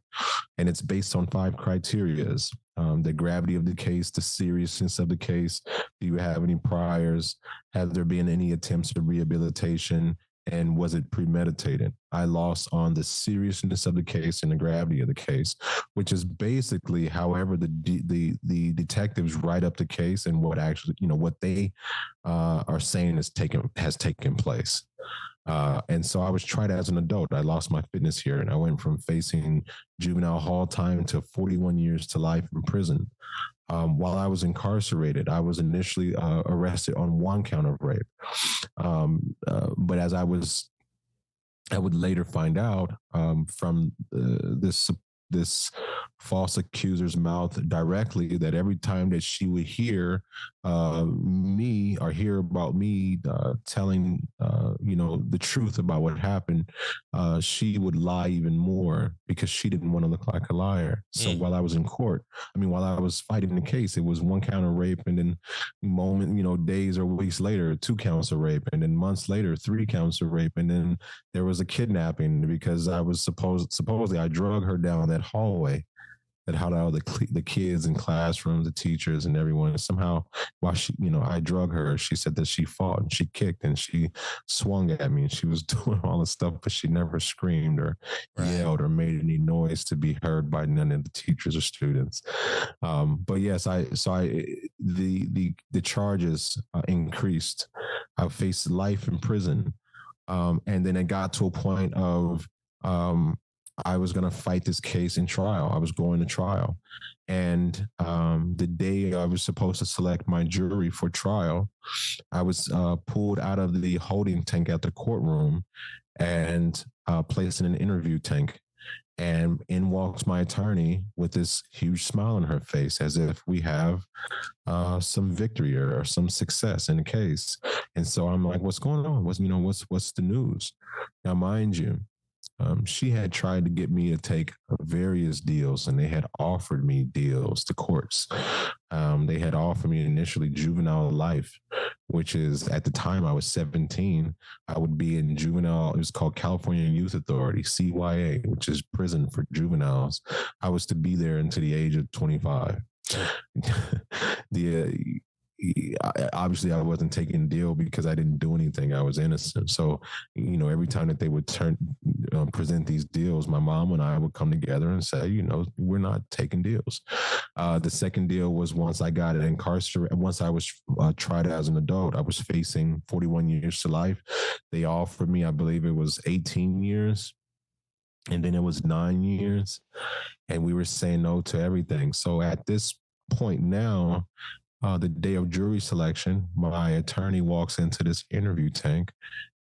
And it's based on 5 criterias: the gravity of the case, the seriousness of the case, do you have any priors, have there been any attempts of rehabilitation, and was it premeditated? I lost on the seriousness of the case and the gravity of the case, which is basically however the detectives write up the case and what actually what they are saying has taken place. And so I was tried as an adult. I lost my fitness here, and I went from facing juvenile hall time to 41 years to life in prison. While I was incarcerated, I was initially arrested on 1 count of rape. But as I would later find out from this false accuser's mouth directly that every time that she would hear me or hear about me telling the truth about what happened, she would lie even more because she didn't want to look like a liar. So while I was in court, while I was fighting the case, it was 1 count of rape, and then days or weeks later, 2 counts of rape, and then months later, 3 counts of rape, and then there was a kidnapping because I was supposedly I drug her down that hallway that had all the kids in classrooms, the teachers, and everyone. And somehow, while I drug her, she said that she fought and she kicked and she swung at me and she was doing all this stuff, but she never screamed or yelled or made any noise to be heard by none of the teachers or students. But yes, the charges increased. I faced life in prison, and then it got to a point of I was going to fight this case in trial. I was going to trial. And the day I was supposed to select my jury for trial, I was pulled out of the holding tank at the courtroom and placed in an interview tank. And in walks my attorney with this huge smile on her face, as if we have some victory or some success in the case. And so I'm like, "What's going on? What's the news?" Now, mind you, she had tried to get me to take various deals, and they had offered me deals to courts. They had offered me initially juvenile life, which is at the time I was 17. I would be in juvenile. It was called California Youth Authority, CYA, which is prison for juveniles. I was to be there until the age of 25. the Obviously I wasn't taking a deal because I didn't do anything. I was innocent. So, every time that they would present these deals, my mom and I would come together and say, we're not taking deals. The second deal was once I got incarcerated, once I was tried as an adult, I was facing 41 years to life. They offered me, I believe it was 18 years. And then it was 9 years. And we were saying no to everything. So at this point now, the day of jury selection, my attorney walks into this interview tank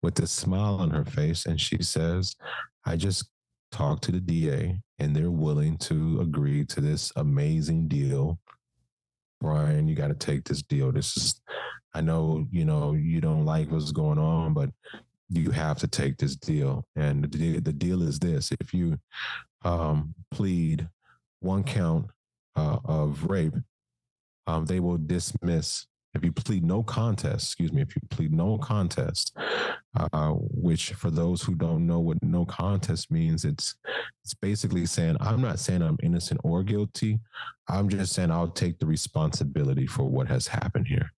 with a smile on her face, and she says, "I just talked to the DA, and they're willing to agree to this amazing deal. Brian, you got to take this deal. I know, you don't like what's going on, but you have to take this deal. And the deal is this: if you plead 1 count of rape, they will dismiss. If you plead no contest, if you plead no contest, which for those who don't know what no contest means, it's basically saying, I'm not saying I'm innocent or guilty. I'm just saying I'll take the responsibility for what has happened here.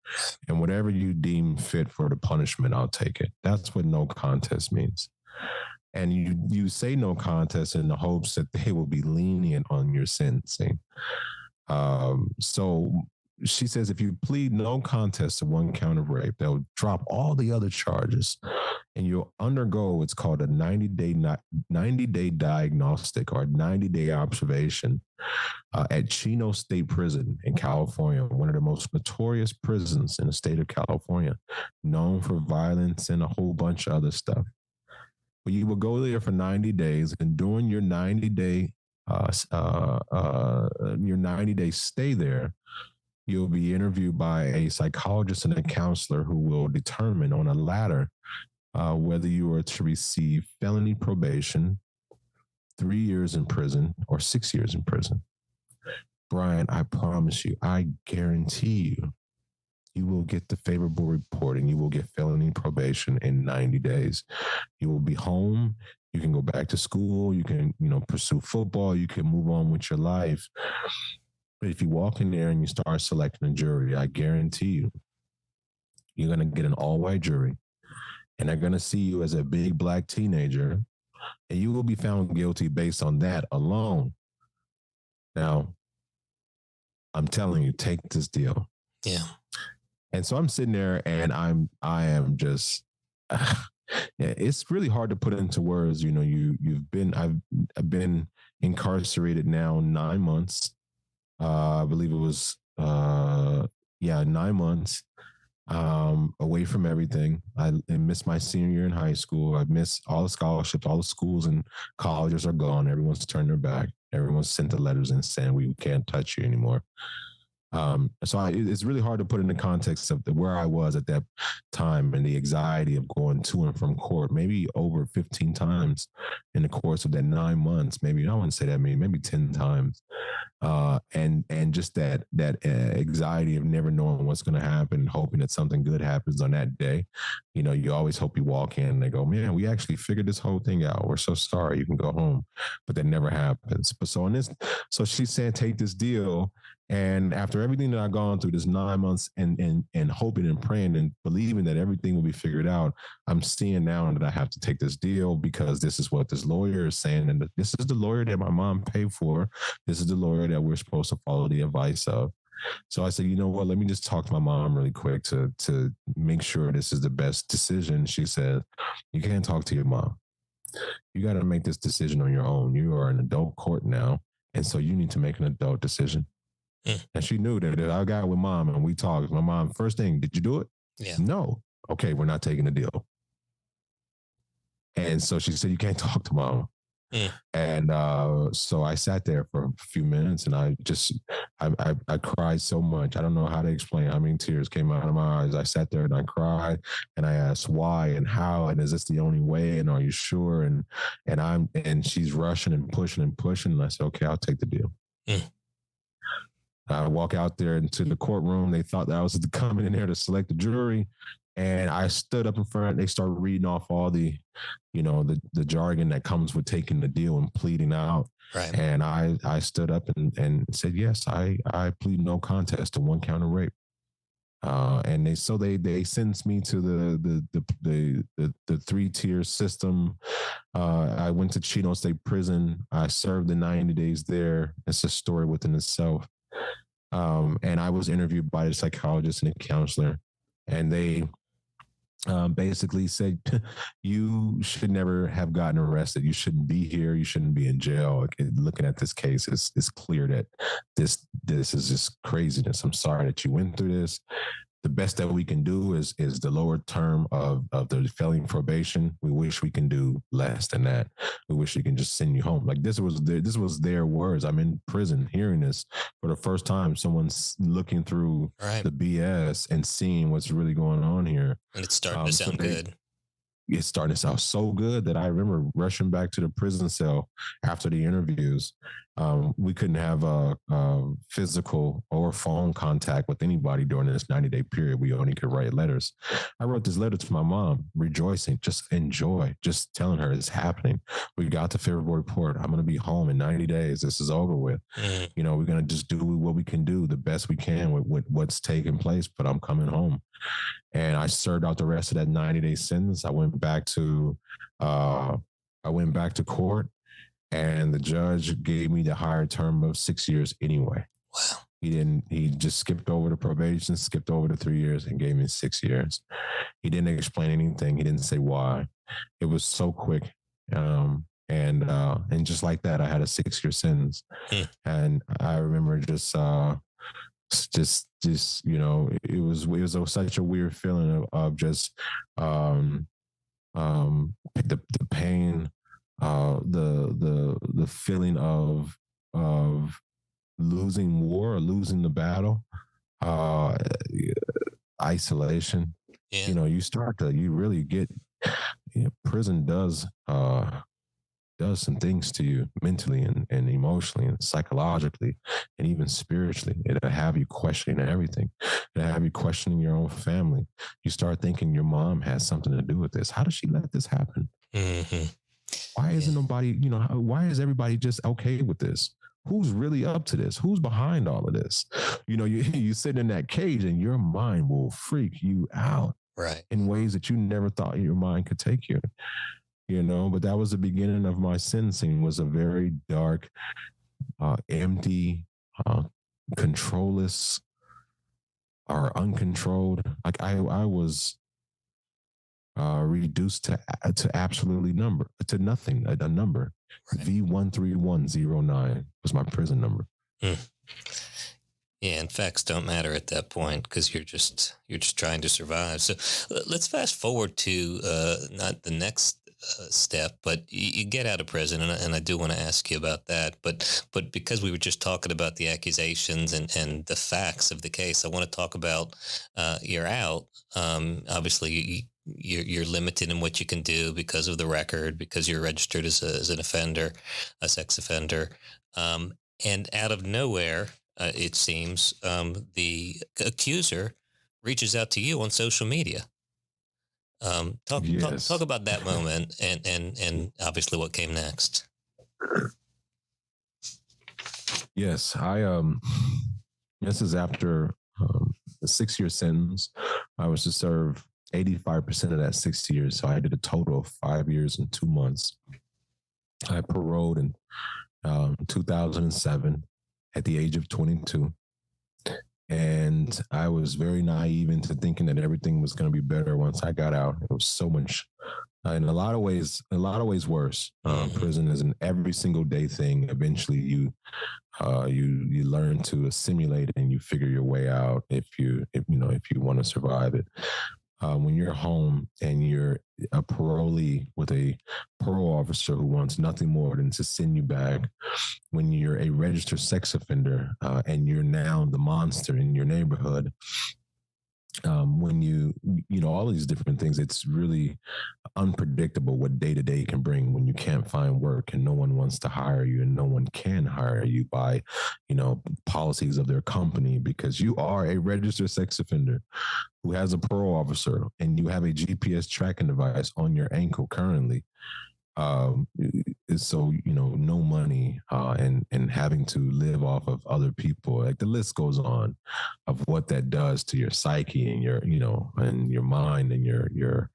And whatever you deem fit for the punishment, I'll take it. That's what no contest means. And you say no contest in the hopes that they will be lenient on your sentencing. So she says if you plead no contest to one count of rape, they'll drop all the other charges, and you'll undergo what's called a 90-day diagnostic or 90-day observation at Chino State Prison in California, one of the most notorious prisons in the state of California, known for violence and a whole bunch of other stuff. But you will go there for 90 days, and during your 90-day your 90-day stay there, you'll be interviewed by a psychologist and a counselor who will determine on a ladder whether you are to receive felony probation, 3 years in prison, or 6 years in prison. Brian, I promise you, I guarantee you, you will get the favorable report and you will get felony probation in 90 days. You will be home. You can go back to school. You can, pursue football. You can move on with your life. But if you walk in there and you start selecting a jury, I guarantee you, you're going to get an all-white jury, and they're going to see you as a big black teenager, and you will be found guilty based on that alone. Now, I'm telling you, take this deal. Yeah. And so I'm sitting there, and I am just, it's really hard to put into words. I've been incarcerated now 9 months. I believe it was 9 months away from everything. I missed my senior year in high school. I missed all the scholarships. All the schools and colleges are gone. Everyone's turned their back. Everyone's sent the letters in saying we can't touch you anymore. It's really hard to put in the context of where I was at that time and the anxiety of going to and from court, maybe over 15 times in the course of that 9 months. Maybe I wouldn't say that many, maybe 10 times. And just that anxiety of never knowing what's going to happen, hoping that something good happens on that day. You always hope you walk in and they go, man, we actually figured this whole thing out. We're so sorry. You can go home, but that never happens. But so she's saying, take this deal. And after everything that I've gone through this 9 months and hoping and praying and believing that everything will be figured out, I'm seeing now that I have to take this deal because this is what this lawyer is saying. And this is the lawyer that my mom paid for. This is the lawyer that we're supposed to follow the advice of. So I said, you know what, let me just talk to my mom really quick to make sure this is the best decision. She said, you can't talk to your mom. You got to make this decision on your own. You are in adult court now. And so you need to make an adult decision. And she knew that I got with mom and we talked. My mom, first thing, did you do it? Yeah. No. Okay, we're not taking the deal. And so she said, you can't talk to mom. And so I sat there for a few minutes and I cried so much. I don't know how to explain how many tears came out of my eyes. I sat there and I cried and I asked why and how, and is this the only way? And are you sure? And she's rushing and pushing and pushing. And I said, okay, I'll take the deal. I walk out there into the courtroom. They thought that I was coming in there to select the jury. And I stood up in front. They started reading off all the jargon that comes with taking the deal and pleading out. Right. And I stood up and said, yes, I plead no contest to one count of rape. And they sentenced me to the 3-tier system. I went to Chino State Prison. I served the 90 days there. It's a story within itself. And I was interviewed by the psychologist and the counselor, and they basically said, you should never have gotten arrested. You shouldn't be here. You shouldn't be in jail. Looking at this case, it's clear that this is just craziness. I'm sorry that you went through this. The best that we can do is the lower term of the felony probation. We wish we can do less than that. We wish we can just send you home. Like this was their words. I'm in prison hearing this for the first time. Someone's looking through the BS and seeing what's really going on here. And it's starting to sound good. It's starting to sound so good that I remember rushing back to the prison cell after the interviews. We couldn't have a physical or phone contact with anybody during this 90-day period. We only could write letters. I wrote this letter to my mom, rejoicing, just enjoy, just telling her it's happening. We got the favorable report. I'm going to be home in 90 days. This is over with. We're going to just do what we can do, the best we can with what's taking place, but I'm coming home. And I served out the rest of that 90-day sentence. I went back to court, and the judge gave me the higher term of 6 years anyway. Wow. He just skipped over the probation, skipped over the 3 years, and gave me 6 years. He didn't explain anything. He didn't say why. It was so quick. And just like that, I had a 6 year sentence. Mm. And I remember it was such a weird feeling of just the pain, the feeling of losing war or losing the battle, uh, isolation. Yeah. You really get, prison does some things to you mentally and emotionally and psychologically and even spiritually. It'll have you questioning everything. It'll have you questioning your own family. You start thinking your mom has something to do with this. How does she let this happen? Mm-hmm. Why isn't nobody, why is everybody just okay with this? Who's really up to this? Who's behind all of this? You sit in that cage and your mind will freak you out Right. in ways that you never thought your mind could take you. But that was the beginning of my sentencing. Was a very dark, empty, controlless or uncontrolled. Like I was reduced to absolutely nothing. A number. Right. V13109 was my prison number. Mm. Yeah, and facts don't matter at that point because you're just trying to survive. So let's fast forward to not the next step, but you get out of prison, and I do want to ask you about that. But because we were just talking about the accusations and the facts of the case, I want to talk about you're out. Obviously, you're limited in what you can do because of the record, because you're registered as an offender, a sex offender, and out of nowhere. It seems the accuser reaches out to you on social media. Talk about that moment and obviously what came next. Yes, this is after the 6 year sentence. I was to serve 85% of that 6 years, so I did a total of 5 years and 2 months. I paroled in 2007 at the age of 22. And I was very naive into thinking that everything was going to be better once I got out. It was so much, in a lot of ways worse. Prison is an every single day thing. Eventually you learn to assimilate and you figure your way out if you want to survive it. When you're home and you're a parolee with a parole officer who wants nothing more than to send you back, when you're a registered sex offender and you're now the monster in your neighborhood, when all these different things, it's really unpredictable what day to day can bring when you can't find work and no one wants to hire you and no one can hire you by, policies of their company because you are a registered sex offender who has a parole officer and you have a GPS tracking device on your ankle currently. So no money and having to live off of other people, like the list goes on of what that does to your psyche and your and your mind and your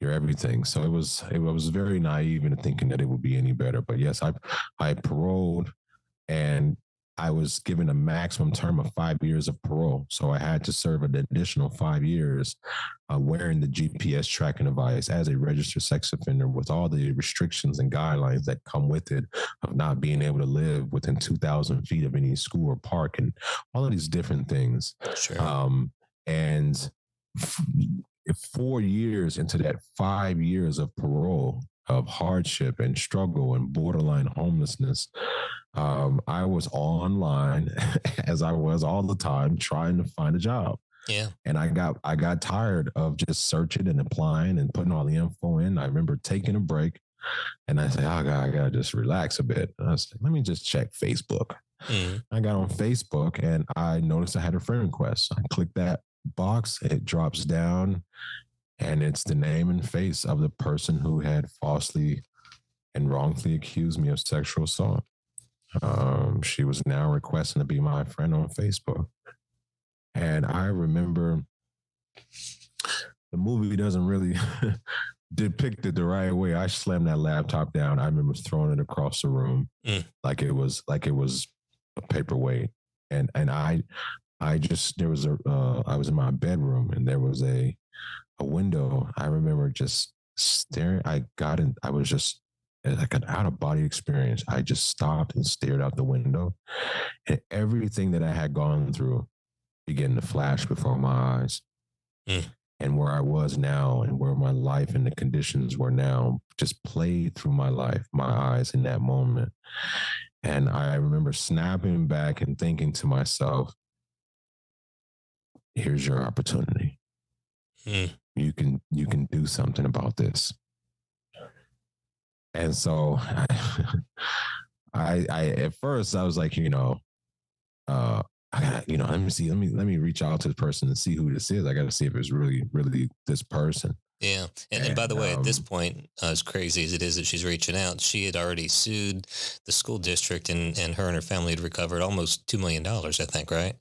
everything. So it was very naive in thinking that it would be any better. But yes, I paroled and I was given a maximum term of 5 years of parole. So I had to serve an additional 5 years wearing the GPS tracking device as a registered sex offender with all the restrictions and guidelines that come with it of not being able to live within 2,000 feet of any school or park and all of these different things. Sure. And 4 years into that 5 years of parole, of hardship and struggle and borderline homelessness, I was online as I was all the time trying to find a job. Yeah. And I got tired of just searching and applying and putting all the info in. I remember taking a break and I said, I gotta just relax a bit. And I was like, let me just check Facebook. I got on Facebook and I noticed I had a friend request. I clicked that box, it drops down and it's the name and face of the person who had falsely and wrongfully accused me of sexual assault. She was now requesting to be my friend on Facebook. And I remember the movie doesn't really depict it the right way. I slammed that laptop down. I remember throwing it across the room like it was a paperweight. and I just there was a I was in my bedroom and there was a window. I remember just staring. I was just like an out of body experience. I just stopped and stared out the window, and everything that I had gone through began to flash before my eyes. Mm. And where I was now and where my life and the conditions were now just played through my eyes in that moment. And I remember snapping back and thinking to myself, here's your opportunity. Mm. You can do something about this. And so I at first I was like, uh I got, let me reach out to the person and see who this is. I got to see if it's really, really this person. Yeah. And by the And way, at this point, as crazy as it is that she's reaching out, she had already sued the school district, and her and her family had recovered almost $2 million, I think, right?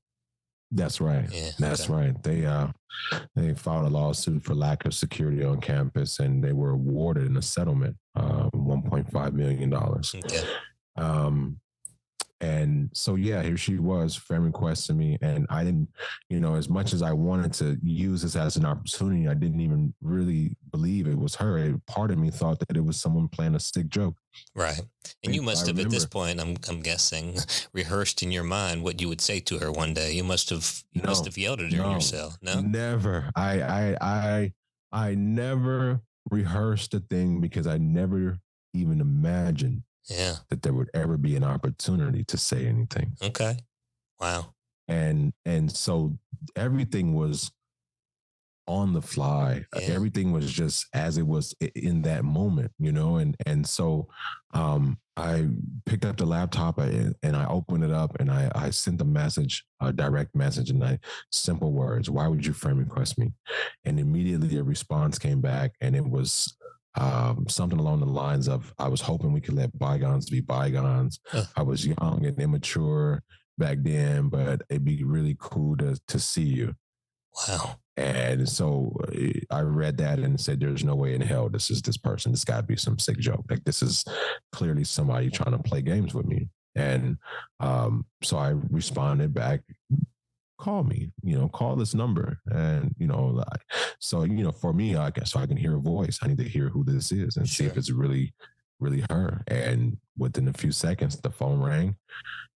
that's right. Yeah. That's Okay. right. They filed a lawsuit for lack of security on campus, and they were awarded in a settlement, $1.5 million. Okay. Um, And so, yeah, here she was, friend requesting me. And I didn't, as much as I wanted to use this as an opportunity, I didn't even really believe it was her. Part of me thought that it was someone playing a sick joke. Right. And you I must have, at this remember, point, I'm guessing, rehearsed in your mind what you would say to her one day. You must no, have yelled at her in your no, cell. No? never. I never rehearsed a thing because I never even imagined Yeah. that there would ever be an opportunity to say anything. Okay. Wow. And so everything was on the fly. Yeah. Everything was just as it was in that moment, and so I picked up the laptop and I opened it up and I sent a message, a direct message, and simple words: "Why would you friend request me?" And immediately a response came back, and it was something along the lines of, "I was hoping we could let bygones be bygones. Uh, I was young and immature back then, but it'd be really cool to see you." wow. And so I read that and said, "There's no way in hell this is this person. This got to be some sick joke. Like, this is clearly somebody trying to play games with me." And so I responded back, "Call me, call this number." And, so, for me, I guess, so I can hear a voice. I need to hear who this is and see if Sure. it's really, really her. And within a few seconds, the phone rang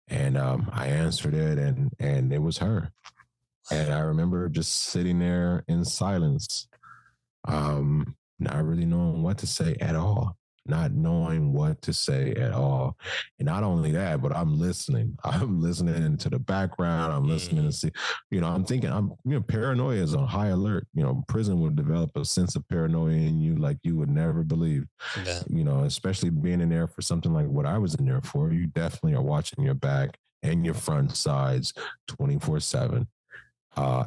and I answered it, and it was her. And I remember just sitting there in silence, not really knowing what to say at all, not knowing what to say at all. And not only that, but I'm listening. I'm listening into the background. I'm listening to Mm, see, I'm thinking, paranoia is on high alert. Prison would develop a sense of paranoia in you like you would never believe, I bet. especially being in there for something like what I was in there for. You definitely are watching your back and your front sides 24/7.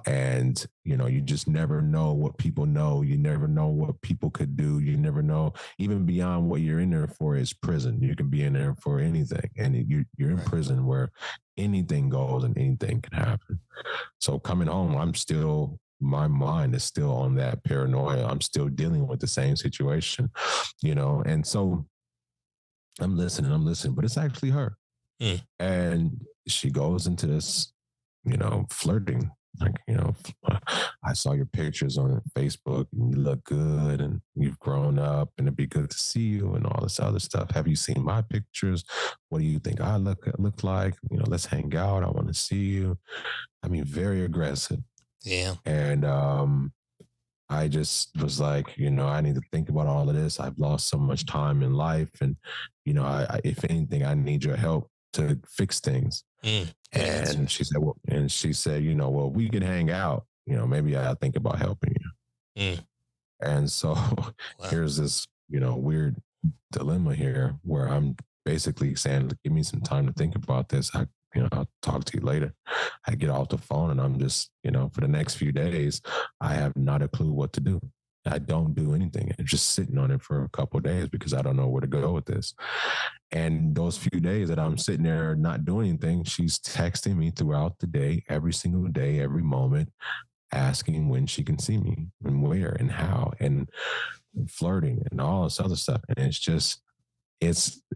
And you just never know what people know. You never know what people could do. You never know, even beyond what you're in there for is prison. You can be in there for anything, and you're in Right. prison where anything goes and anything can happen. So coming home, my mind is still on that paranoia. I'm still dealing with the same situation, and so I'm listening, but it's actually her. Mm, And she goes into this, flirting. Like, I saw your pictures on Facebook and you look good and you've grown up and it'd be good to see you and all this other stuff. Have you seen my pictures? What do you think I look like? Let's hang out. I want to see you. I mean, very aggressive. yeah. And I just was like, I need to think about all of this. I've lost so much time in life. And, if anything, I need your help to fix things. Good answer. And she said, well, we can hang out. Maybe I'll think about helping you. Mm, And so wow. here's this, weird dilemma here where I'm basically saying, give me some time to think about this. I'll talk to you later. I get off the phone and I'm just, for the next few days, I have not a clue what to do. I don't do anything. I'm just sitting on it for a couple of days because I don't know where to go with this. And those few days that I'm sitting there not doing anything, she's texting me throughout the day, every single day, every moment, asking when she can see me and where and how and flirting and all this other stuff. And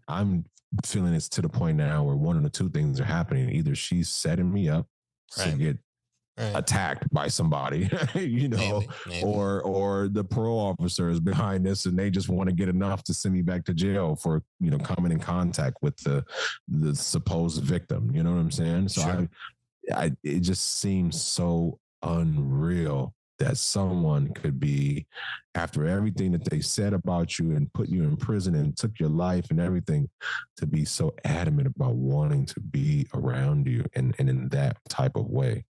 I'm feeling it's to the point now where one of the two things are happening. Either she's setting me up to Right. get attacked by somebody, Maybe. or the parole officer is behind this and they just want to get enough to send me back to jail for, coming in contact with the supposed victim. You know what I'm saying? So Sure. it just seems so unreal that someone could be, after everything that they said about you and put you in prison and took your life and everything, to be so adamant about wanting to be around you and in that type of way.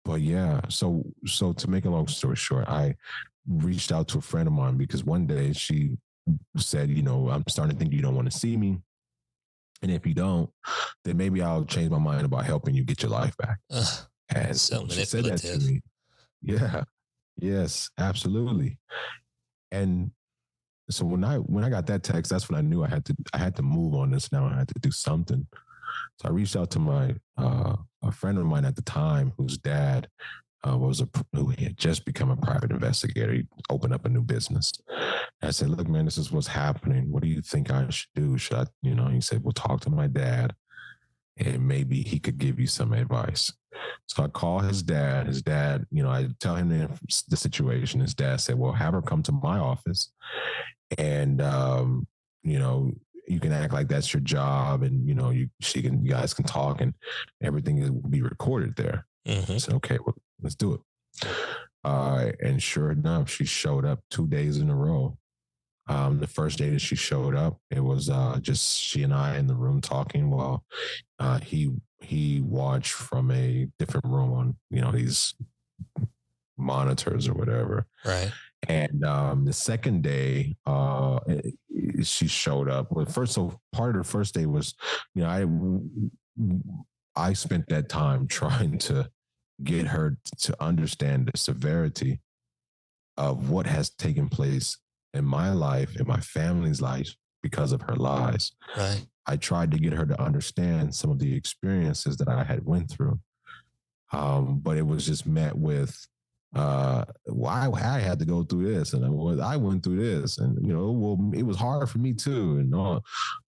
But yeah, so to make a long story short, I reached out to a friend of mine because one day she said, I'm starting to think you don't want to see me. And if you don't, then maybe I'll change my mind about helping you get your life back. And So she said that to manipulative. me. Yeah. Yes, absolutely. And so when I got that text, that's when I knew I had to move on this now. I had to do something. So I reached out to my a friend of mine at the time whose dad who had just become a private investigator. He opened up a new business. And I said, "Look, man, this is what's happening. What do you think I should do? Should I?" He said, "Well, talk to my dad, and maybe he could give you some advice." So I call his dad. His dad, I tell him the situation. His dad said, "Well, have her come to my office, and you know." You can act like that's your job, and you guys can talk, and everything will be recorded there. Mm-hmm. I said, okay, well, let's do it. And sure enough, she showed up 2 days in a row. The first day that she showed up, it was just she and I in the room talking while he watched from a different room on these monitors or whatever. Right. And the second day, she showed up. Well, part of the first day was, I spent that time trying to get her to understand the severity of what has taken place in my life, in my family's life, because of her lies. Right. I tried to get her to understand some of the experiences that I had went through, but it was just met with why I had to go through this, and I went through this, and well, it was hard for me too, and all.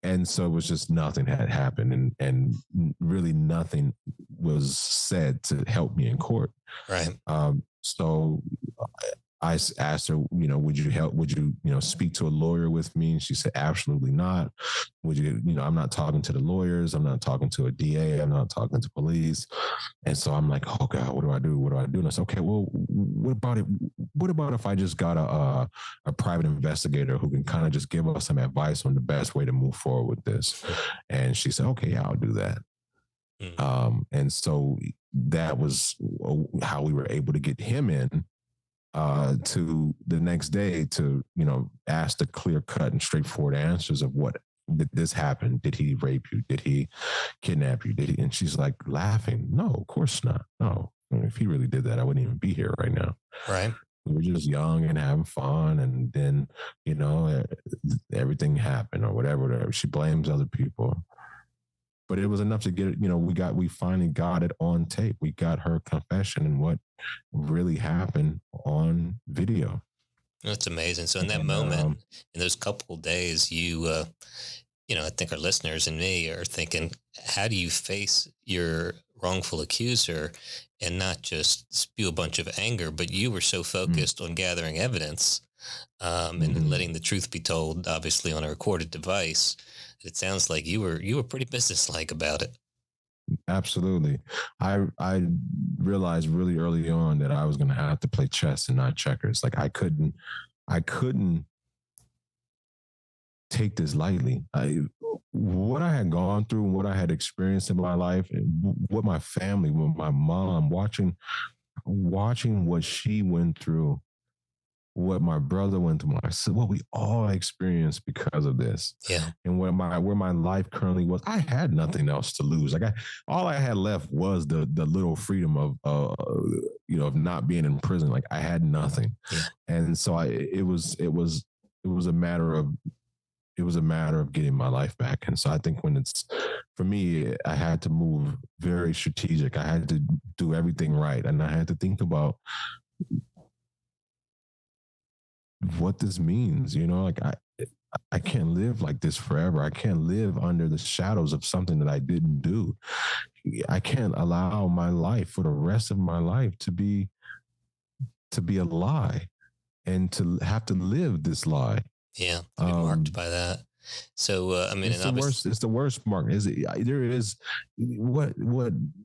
And so it was just nothing had happened, and really nothing was said to help me in court. Right. So I asked her, would you help? Would you, speak to a lawyer with me? And she said, absolutely not. Would you, I'm not talking to the lawyers. I'm not talking to a DA. I'm not talking to police. And so I'm like, oh God, what do I do? What do I do? And I said, okay, well, what about it? What about if I just got a private investigator who can kind of just give us some advice on the best way to move forward with this? And she said, okay, yeah, I'll do that. And so that was how we were able to get him in to the next day to, ask the clear cut and straightforward answers of what did this happen? Did he rape you? Did he kidnap you? Did he? And she's like laughing. No, of course not. No. I mean, if he really did that, I wouldn't even be here right now. Right. We were just young and having fun. And then, everything happened or whatever. She blames other people. But it was enough to get it, we finally got it on tape. We got her confession and what really happened on video. That's amazing. So in that moment, in those couple of days, I think our listeners and me are thinking, how do you face your wrongful accuser and not just spew a bunch of anger, but you were so focused on gathering evidence and letting the truth be told, obviously on a recorded device. It sounds like you were pretty businesslike about it. Absolutely. I realized really early on that I was going to have to play chess and not checkers. Like I couldn't take this lightly. What I had gone through, what I had experienced in my life, what my family, with my mom, watching what she went through, what my brother went through, what we all experienced because of this. Yeah. And where my life currently was, I had nothing else to lose. Like all I had left was the little freedom of of not being in prison. Like I had nothing. Yeah. And so it was a matter of getting my life back. And so I think for me, I had to move very strategic. I had to do everything right. And I had to think about what this means, like I can't live like this forever. I can't live under the shadows of something that I didn't do. I can't allow my life for the rest of my life to be a lie and to have to live this lie. Yeah, to be marked by that. So I mean, It's and the obviously, worst. It's the worst, Mark. Is it? There is what?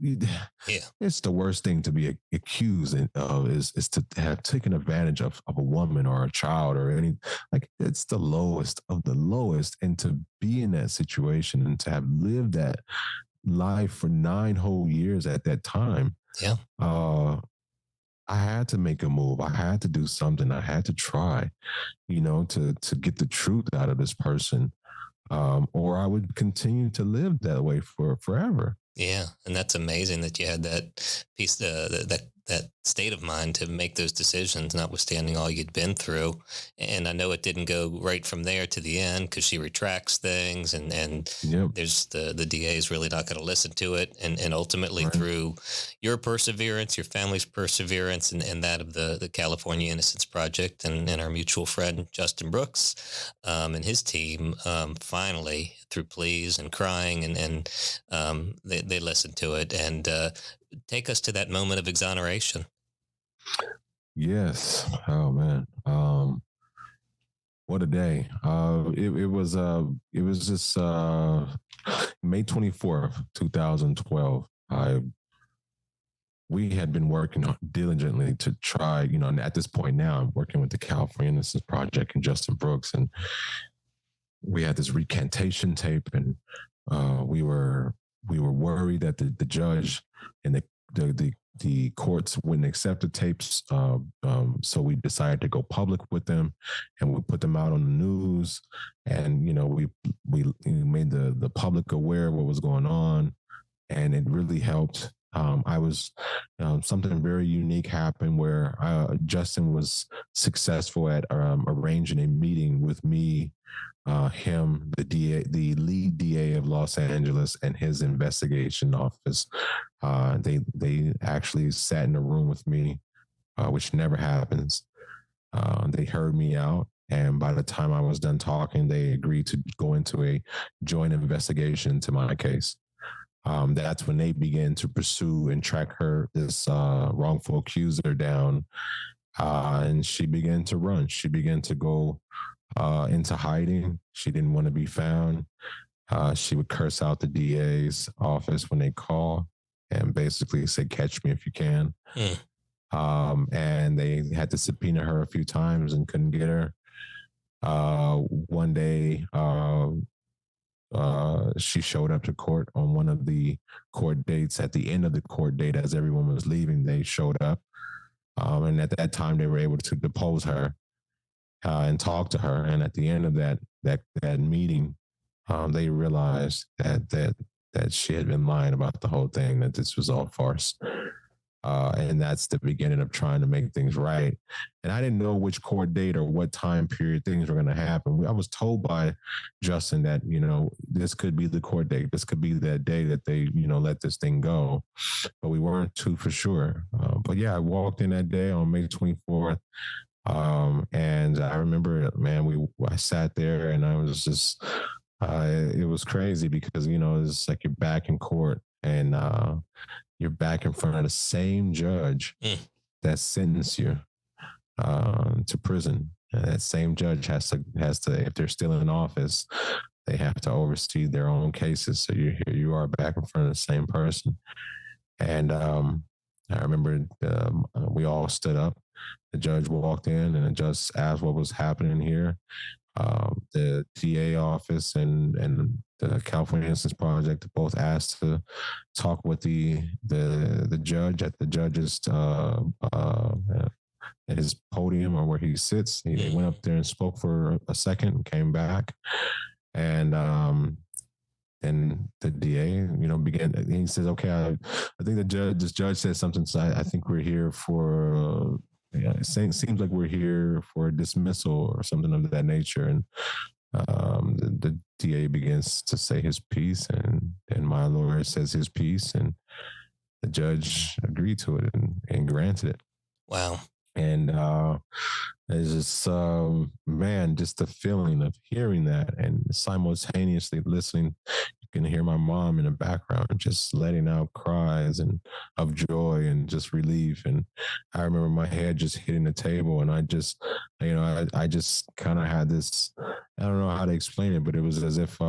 yeah, It's the worst thing to be accused of is to have taken advantage of a woman or a child or any, like, it's the lowest of the lowest, and to be in that situation and to have lived that life for 9 whole years at that time. yeah, I had to make a move. I had to do something. I had to try, to get the truth out of this person, or I would continue to live that way for forever. yeah. And that's amazing that you had that piece, that state of mind to make those decisions, notwithstanding all you'd been through. And I know it didn't go right from there to the end because she retracts things, and Yep. there's the DA is really not going to listen to it, and ultimately Right. through your perseverance, your family's perseverance, and that of the California Innocence Project, and our mutual friend Justin Brooks, and his team, finally through pleas and crying, and they listened to it, and take us to that moment of exoneration. Yes. Oh man. What a day. It was just May 24th, 2012. I We had been working diligently to try, and at this point now I'm working with the California Innocence Project and Justin Brooks, and we had this recantation tape, and we were worried that the judge and the courts wouldn't accept the tapes, so we decided to go public with them, and we put them out on the news, and we made the public aware of what was going on, and it really helped. I was Something very unique happened where Justin was successful at arranging a meeting with me, him, the DA, the lead DA of Los Angeles, and his investigation office. They actually sat in a room with me, which never happens. They heard me out, and by the time I was done talking, they agreed to go into a joint investigation into my case. That's when they began to pursue and track this wrongful accuser down, and she began to run. She began to go into hiding. She didn't want to be found. She would curse out the DA's office when they call and basically say, "Catch me if you can." Mm. And they had to subpoena her a few times and couldn't get her. One day, she showed up to court on one of the court dates. At the end of the court date, as everyone was leaving, they showed up. And at that time, they were able to depose her and talk to her. And at the end of that meeting, they realized that she had been lying about the whole thing, that this was all farce. And that's the beginning of trying to make things right. And I didn't know which court date or what time period things were going to happen. I was told by Justin that, this could be the court date. This could be that day that they, let this thing go. But we weren't too for sure. But yeah, I walked in that day on May 24th. And I remember, man, I sat there and I was just, it was crazy because, it's like you're back in court, and you're back in front of the same judge that sentenced you to prison. And that same judge has to, if they're still in office, they have to oversee their own cases. So here you are back in front of the same person. And I remember we all stood up. The judge walked in and just asked what was happening here. The DA office and the California Innocence Project both asked to talk with the judge at the judge's at his podium, or where he sits. He went up there and spoke for a second and came back, and then the DA, began. He says, "Okay, I think this judge said something. So I think we're here for." It seems like we're here for a dismissal or something of that nature. And the DA begins to say his piece, and my lawyer says his piece, and the judge agreed to it and granted it. Wow. And it's just, man, just the feeling of hearing that and simultaneously listening. You can hear my mom in the background just letting out cries and of joy and just relief. And I remember my head just hitting the table, and I just, I just kind of had this. I don't know how to explain it, but it was as if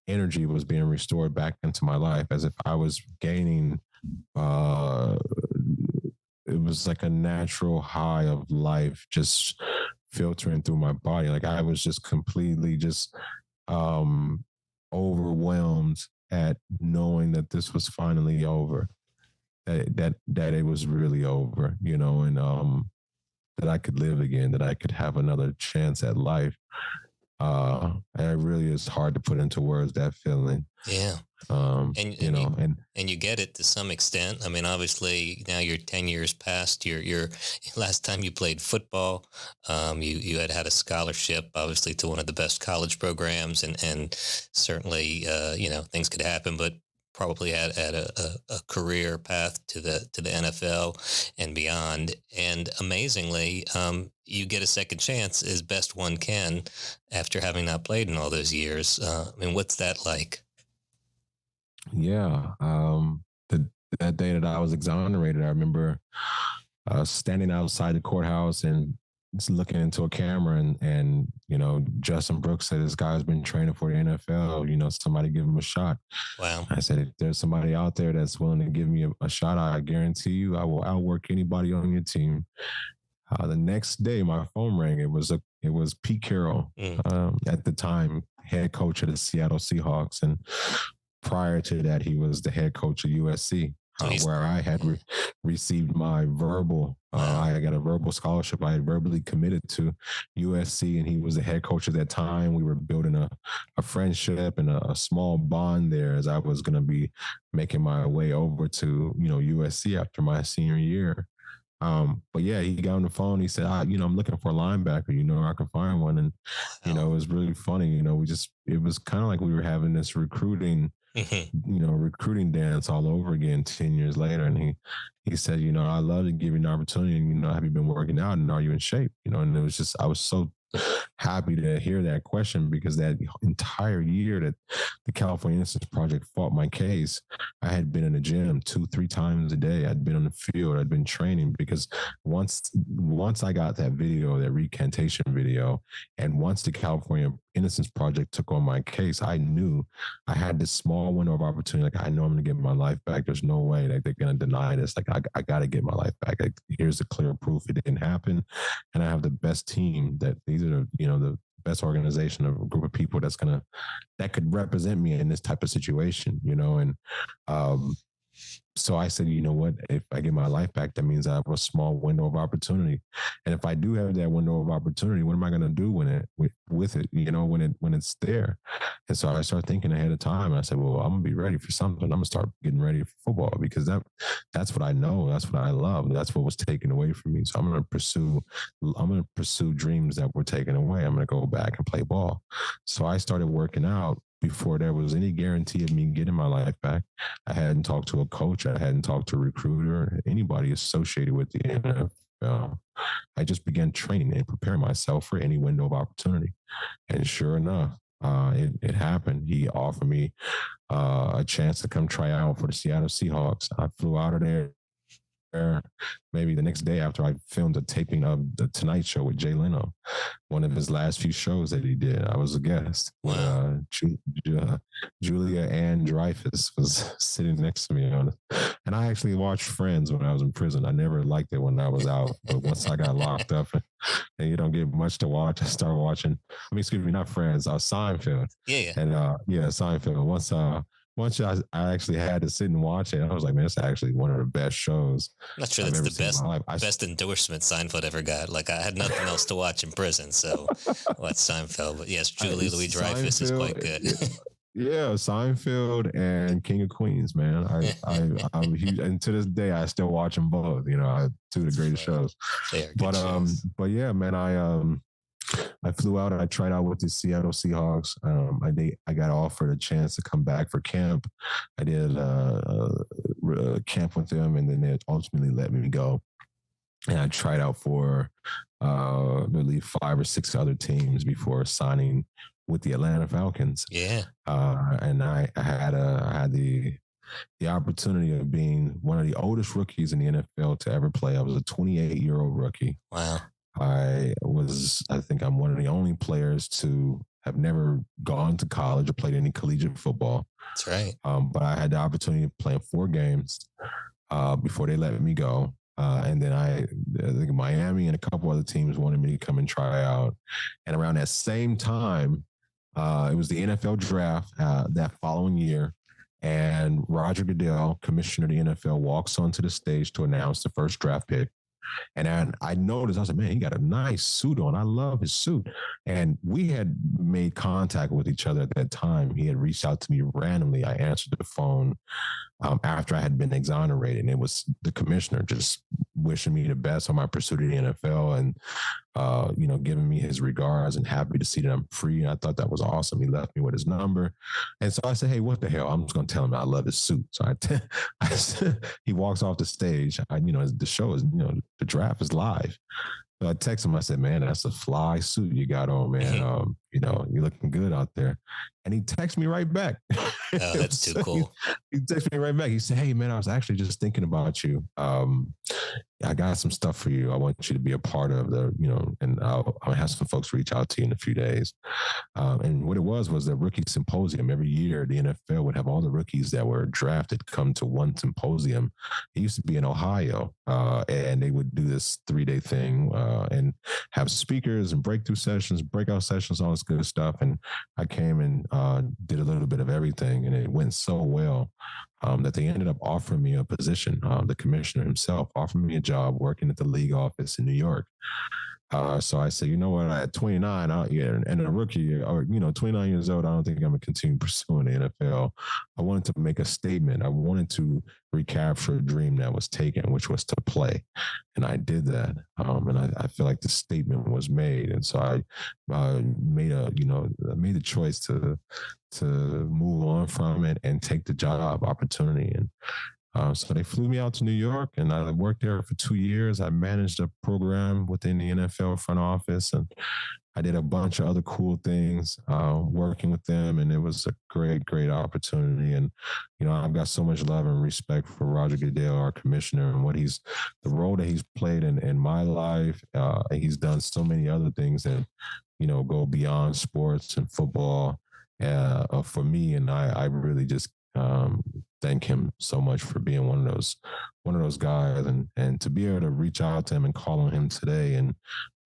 energy was being restored back into my life, as if I was gaining. Uh, it was like a natural high of life just filtering through my body. Like I was just completely just um overwhelmed at knowing that this was finally over. That it was really over, and that I could live again, that I could have another chance at life. And it really is hard to put into words that feeling. Yeah. And You and you know, and and you get it to some extent. I mean, obviously now you're 10 years past your last time you played football. You had a scholarship, obviously, to one of the best college programs, and certainly things could happen, but probably had a career path to the NFL and beyond. And amazingly, you get a second chance as best one can after having not played in all those years. I mean, what's that like? yeah, that day that I was exonerated, I remember standing outside the courthouse and just looking into a camera, and Justin Brooks said, this guy's been training for the NFL. Somebody give him a shot. Wow. I said, if there's somebody out there that's willing to give me a shot, I guarantee you I will outwork anybody on your team. The next day, my phone rang. It was Pete Carroll, Mm. at the time head coach of the Seattle Seahawks, and prior to that, he was the head coach of USC, So he's where I had received my verbal. wow. I got a verbal scholarship. I had verbally committed to USC, and he was the head coach at that time. We were building a friendship and a small bond there, as I was going to be making my way over to USC after my senior year. But yeah, he got on the phone. He said, I'm looking for a linebacker. I can find one. And, it Wow. was really funny. It was kind of like we were having this Mhm. recruiting dance all over again 10 years later. And he said, I love to give you an opportunity. And, have you been working out, and are you in shape? And it was just, I was so happy to hear that question, because that entire year that the California Innocence Project fought my case, I had been in the gym 2-3 times a day. I'd been on the field. I'd been training, because once I got that video, that recantation video, and once the California Innocence Project took on my case, I knew I had this small window of opportunity. Like, I know I'm going to get my life back. There's no way that they're going to deny this. Like, I got to get my life back. Like, here's the clear proof it didn't happen. And I have the best team, that these are the best organization, of a group of people that could represent me in this type of situation, and um, so I said, you know what? If I get my life back, that means I have a small window of opportunity. And if I do have that window of opportunity, what am I going to do with it? When it's there. And so I started thinking ahead of time. And I said, well, I'm gonna be ready for something. I'm gonna start getting ready for football, because that's what I know. That's what I love. That's what was taken away from me. So I'm gonna pursue dreams that were taken away. I'm gonna go back and play ball. So I started working out before there was any guarantee of me getting my life back. I hadn't talked to a coach. I hadn't talked to a recruiter, anybody associated with the NFL. I just began training and preparing myself for any window of opportunity. And sure enough, it happened. He offered me a chance to come try out for the Seattle Seahawks. I flew out of there maybe the next day after I filmed a taping of the Tonight Show with Jay Leno, one of his last few shows that he did. I was a guest. Wow. Julia Ann Dreyfus was sitting next to me and I actually watched Friends when I was in prison. I never liked it when I was out, but once I got locked up and you don't get much to watch, I started watching. I mean, excuse me, not Friends, Seinfeld. Yeah, yeah. And yeah, Seinfeld. Once I actually had to sit and watch it, I was like, man, it's actually one of the best shows I'm not sure I've that's ever the seen in my life. best endorsement Seinfeld ever got. Like, I had nothing else to watch in prison, so watch Seinfeld. But yes, Julie Louis Dreyfus is quite good. Yeah, Seinfeld and King of Queens, man. I'm huge, and to this day, I still watch them both. Two of the greatest Right. shows. They are good But shows. but yeah, man, I flew out and I tried out with the Seattle Seahawks. I got offered a chance to come back for camp. I did a camp with them, and then they ultimately let me go. And I tried out for, I believe, 5 or 6 other teams before signing with the Atlanta Falcons. Yeah. And I had the opportunity of being one of the oldest rookies in the NFL to ever play. I was a 28-year-old rookie. Wow. I think I'm one of the only players to have never gone to college or played any collegiate football. That's right. But I had the opportunity of playing 4 games before they let me go. And then I think Miami and a couple other teams wanted me to come and try out. And around that same time, it was the NFL draft that following year. And Roger Goodell, commissioner of the NFL, walks onto the stage to announce the first draft pick. And I noticed, I was like, man, he got a nice suit on. I love his suit. And we had made contact with each other at that time. He had reached out to me randomly. I answered the phone after I had been exonerated. And it was the commissioner just wishing me the best on my pursuit of the NFL and, giving me his regards and happy to see that I'm free. And I thought that was awesome. He left me with his number. And so I said, hey, what the hell? I'm just going to tell him I love his suit. So he walks off the stage. The show is, the draft is live. So I text him. I said, man, that's a fly suit you got on, man. You're looking good out there. And he texted me right back. Oh, that's too cool. He texted me right back. He said, hey, man, I was actually just thinking about you. I got some stuff for you. I want you to be a part of and I'll have some folks reach out to you in a few days. And what it was the rookie symposium. Every year, the NFL would have all the rookies that were drafted come to one symposium. It used to be in Ohio, and they would do this 3-day thing and have speakers and breakthrough sessions, breakout sessions, all this good stuff. And I came and did a little bit of everything, and it went so well that they ended up offering me a position. The commissioner himself offered me a job working at the league office in New York. So I said, you know what, at 29, and a rookie, or 29 years old, I don't think I'm going to continue pursuing the NFL. I wanted to make a statement. I wanted to recapture a dream that was taken, which was to play, and I did that. And I feel like the statement was made, and so I made the choice to move on from it and take the job opportunity. And so they flew me out to New York, and I worked there for 2 years. I managed a program within the NFL front office, and I did a bunch of other cool things working with them, and it was a great, great opportunity. And I've got so much love and respect for Roger Goodell, our commissioner, and the role that he's played in my life. He's done so many other things that go beyond sports and football for me, and I really just thank him so much for being one of those guys, and to be able to reach out to him and call on him today, and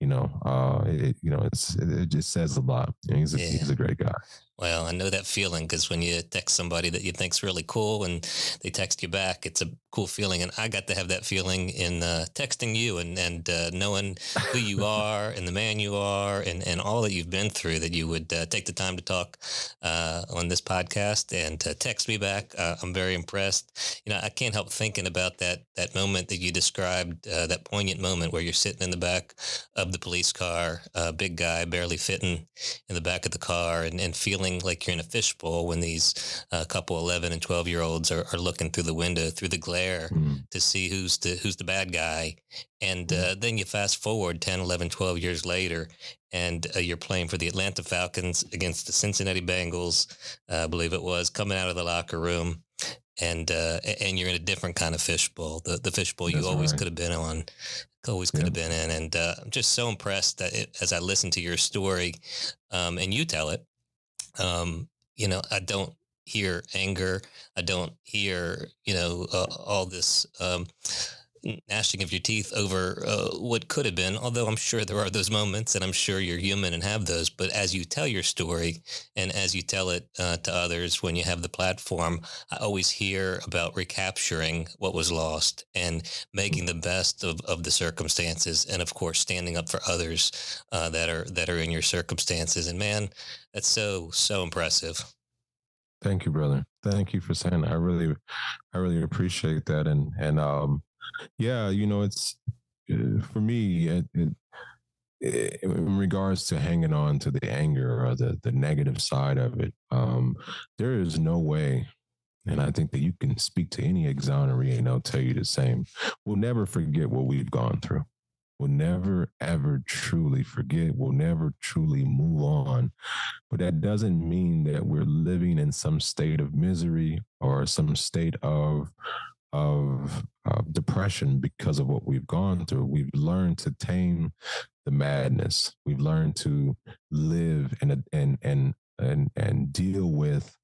it just says a lot. He's a great guy. Well, I know that feeling because when you text somebody that you think's really cool and they text you back, it's a cool feeling. And I got to have that feeling in texting you and knowing who you are and the man you are and all that you've been through, that you would take the time to talk on this podcast and text me back. I'm very impressed. I can't help thinking about that moment that you described, that poignant moment where you're sitting in the back of the police car, big guy barely fitting in the back of the car, and feeling like you're in a fishbowl when these couple 11 and 12-year-olds are looking through the window, through the glare, to see who's the bad guy. And then you fast forward 10, 11, 12 years later, and you're playing for the Atlanta Falcons against the Cincinnati Bengals, I believe it was, coming out of the locker room. And you're in a different kind of fishbowl, the fishbowl you always could have been on, always could have been in. And I'm just so impressed that as I listen to your story, and you tell it, I don't hear anger. I don't hear, all this gnashing of your teeth over what could have been, although I'm sure there are those moments, and I'm sure you're human and have those. But as you tell your story and as you tell it to others when you have the platform, I always hear about recapturing what was lost and making the best of the circumstances, and of course standing up for others that are in your circumstances. And man, that's so impressive. Thank you, brother. Thank you for saying that. I really appreciate that. And yeah, it's for me, in regards to hanging on to the anger or the negative side of it, there is no way And I think that you can speak to any exoneree and they'll tell you the same. We'll never forget what we've gone through. We'll never, ever truly forget. We'll never truly move on. But that doesn't mean that we're living in some state of misery or some state of depression because of what we've gone through. We've learned to tame the madness. We've learned to live and deal with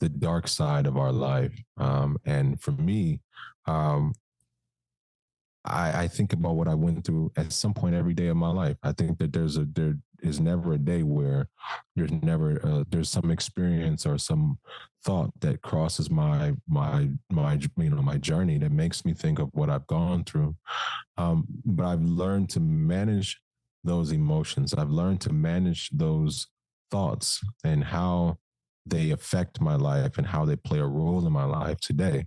the dark side of our life. And for me, um, I think about what I went through at some point every day of my life. I think that there is never a day where there's some experience or some thought that crosses my journey that makes me think of what I've gone through. But I've learned to manage those emotions. I've learned to manage those thoughts and how they affect my life and how they play a role in my life today.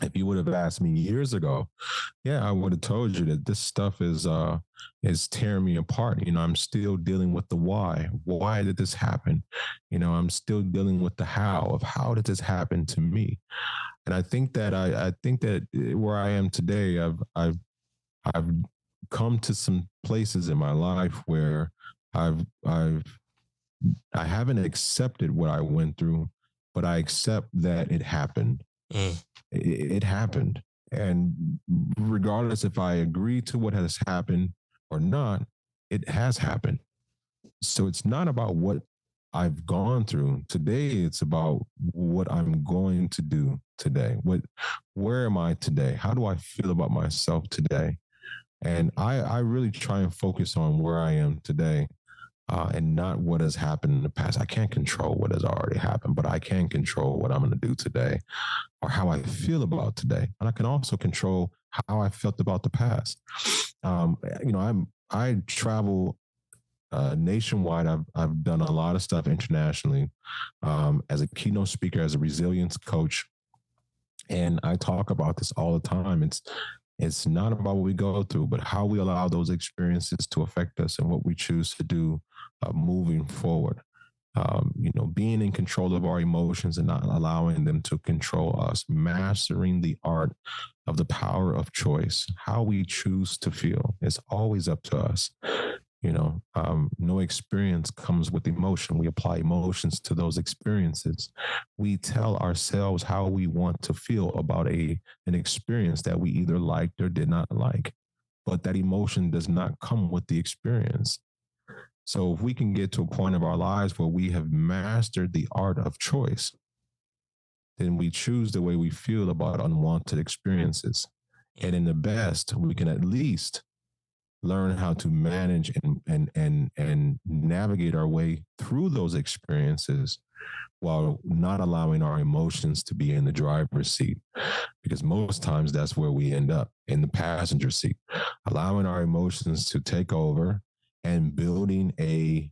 If you would have asked me years ago, yeah, I would have told you that this stuff is tearing me apart. I'm still dealing with the why. Why did this happen? I'm still dealing with the how did this happen to me? And I think that where I am today, I've come to some places in my life where I've I haven't accepted what I went through, but I accept that it happened. Mm. It happened. And regardless if I agree to what has happened or not, it has happened. So it's not about what I've gone through today. It's about what I'm going to do today. Where am I today? How do I feel about myself today? And I really try and focus on where I am today, and not what has happened in the past. I can't control what has already happened, but I can control what I'm going to do today or how I feel about today. And I can also control how I felt about the past. I travel nationwide. I've done a lot of stuff internationally, as a keynote speaker, as a resilience coach, and I talk about this all the time. It's not about what we go through, but how we allow those experiences to affect us and what we choose to do moving forward. Being in control of our emotions and not allowing them to control us, mastering the art of the power of choice, how we choose to feel. It's always up to us. No experience comes with emotion. We apply emotions to those experiences. We tell ourselves how we want to feel about an experience that we either liked or did not like. But that emotion does not come with the experience. So if we can get to a point of our lives where we have mastered the art of choice, then we choose the way we feel about unwanted experiences. And in the best, we can at least learn how to manage and navigate our way through those experiences while not allowing our emotions to be in the driver's seat, because most times that's where we end up, in the passenger seat, allowing our emotions to take over and building a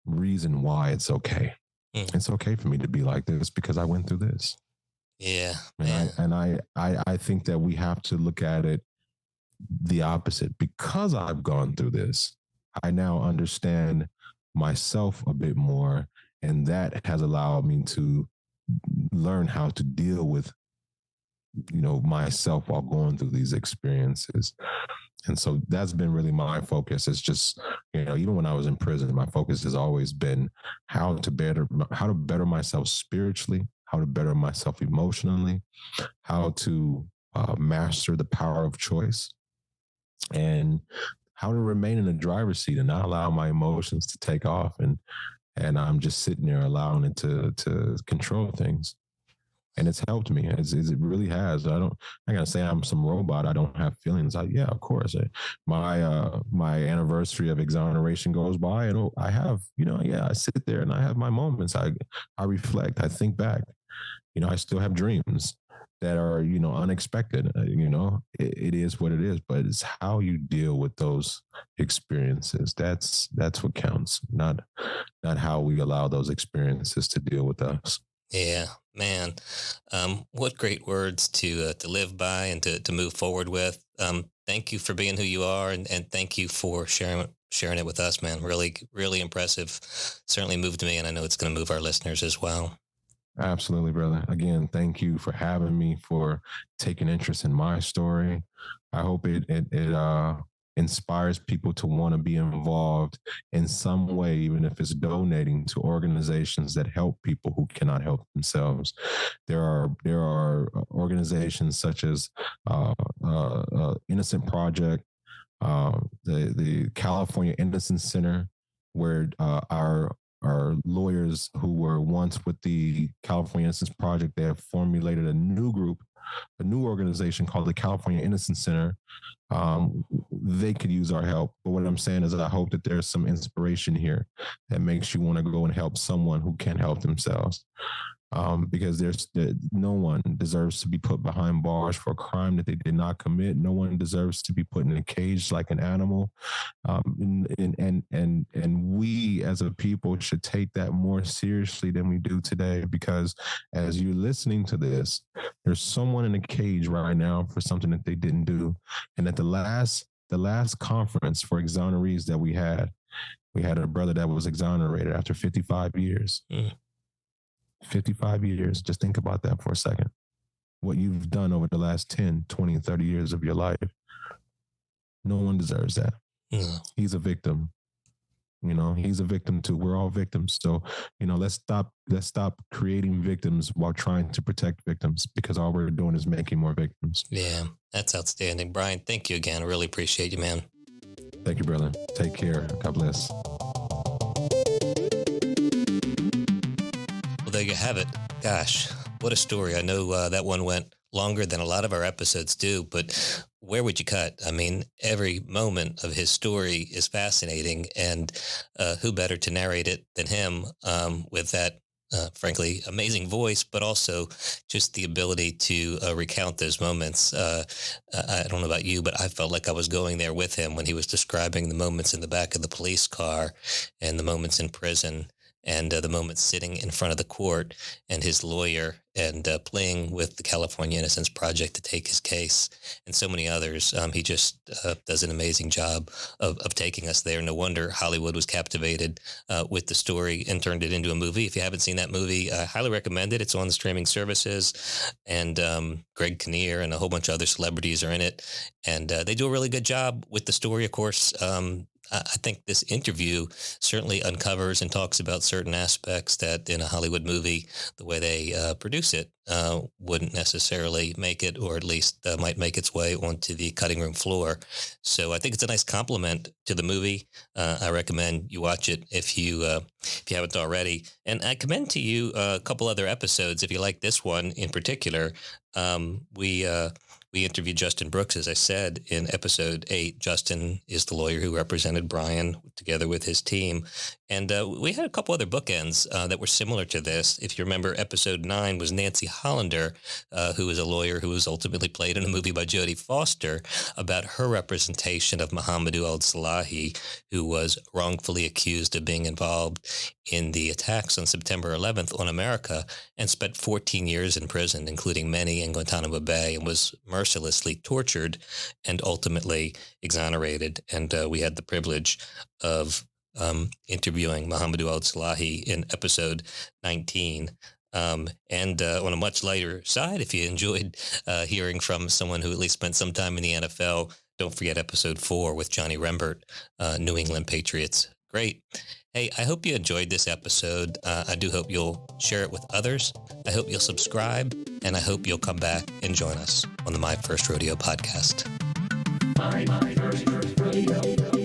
reason why it's okay. It's okay for me to be like this because I went through this. Yeah. I think that we have to look at it the opposite. Because I've gone through this, I now understand myself a bit more, and that has allowed me to learn how to deal with myself while going through these experiences. And so that's been really my focus. It's just, even when I was in prison, my focus has always been how to better myself spiritually, how to better myself emotionally, how to master the power of choice, and how to remain in the driver's seat and not allow my emotions to take off. And I'm just sitting there allowing it to control things. And it's helped me. It really has. I gotta say I'm some robot. I don't have feelings. Yeah, of course. My anniversary of exoneration goes by, and I have, I sit there and I have my moments. I reflect. I think back. I still have dreams that are, unexpected. It is what it is. But it's how you deal with those experiences. That's what counts. Not how we allow those experiences to deal with us. Yeah, man. What great words to live by and to move forward with. Thank you for being who you are, and thank you for sharing it with us, man. Really, really impressive. Certainly moved me, and I know it's going to move our listeners as well. Absolutely, brother. Again, thank you for having me, for taking interest in my story. I hope it inspires people to want to be involved in some way, even if it's donating to organizations that help people who cannot help themselves. There are organizations such as Innocent Project, the California Innocence Center, where our lawyers who were once with the California Innocence Project, they have formulated a new group, a new organization called the California Innocence Center. They could use our help. But what I'm saying is, I hope that there's some inspiration here that makes you want to go and help someone who can't help themselves. Because no one deserves to be put behind bars for a crime that they did not commit. No one deserves to be put in a cage like an animal. And we as a people should take that more seriously than we do today. Because as you're listening to this, there's someone in a cage right now for something that they didn't do. And at the last conference for exonerees that we had a brother that was exonerated after 55 years. 55 years. Just think about that for a second. What you've done over the last 10, 20, 30 years of your life. No one deserves that. He's a victim. He's a victim too. We're all victims. So, let's stop creating victims while trying to protect victims, because all we're doing is making more victims. Yeah, that's outstanding. Brian, thank you again. I really appreciate you, man. Thank you, brother. Take care. God bless. Well, there you have it. Gosh, what a story. I know that one went longer than a lot of our episodes do, but where would you cut? I mean, every moment of his story is fascinating, and who better to narrate it than him, with that, frankly, amazing voice, but also just the ability to recount those moments. I don't know about you, but I felt like I was going there with him when he was describing the moments in the back of the police car and the moments in prison, and the moment sitting in front of the court and his lawyer, and playing with the California Innocence Project to take his case, and so many others. He just does an amazing job of taking us there. No wonder Hollywood was captivated with the story and turned it into a movie. If you haven't seen that movie, I highly recommend it. It's on the streaming services, and Greg Kinnear and a whole bunch of other celebrities are in it, and they do a really good job with the story, of course. I think this interview certainly uncovers and talks about certain aspects that in a Hollywood movie, the way they produce it, wouldn't necessarily make it, or at least might make its way onto the cutting room floor. So I think it's a nice compliment to the movie. I recommend you watch it if you haven't already. And I commend to you a couple other episodes if you like this one in particular. We interviewed Justin Brooks, as I said, in episode 8. Justin is the lawyer who represented Brian together with his team. And we had a couple other bookends that were similar to this. If you remember, episode 9 was Nancy Hollander, who was a lawyer who was ultimately played in a movie by Jodie Foster, about her representation of Mohamedou al-Salahi, who was wrongfully accused of being involved in the attacks on September 11th on America, and spent 14 years in prison, including many in Guantanamo Bay, and was mercilessly tortured and ultimately exonerated. And we had the privilege of interviewing Mohamedou al-Salahi in episode 19. And on a much lighter side, if you enjoyed hearing from someone who at least spent some time in the NFL, don't forget episode 4 with Johnny Rembert, New England Patriots. Great. Hey, I hope you enjoyed this episode. I do hope you'll share it with others. I hope you'll subscribe, and I hope you'll come back and join us on the My First Rodeo podcast. My First Rodeo.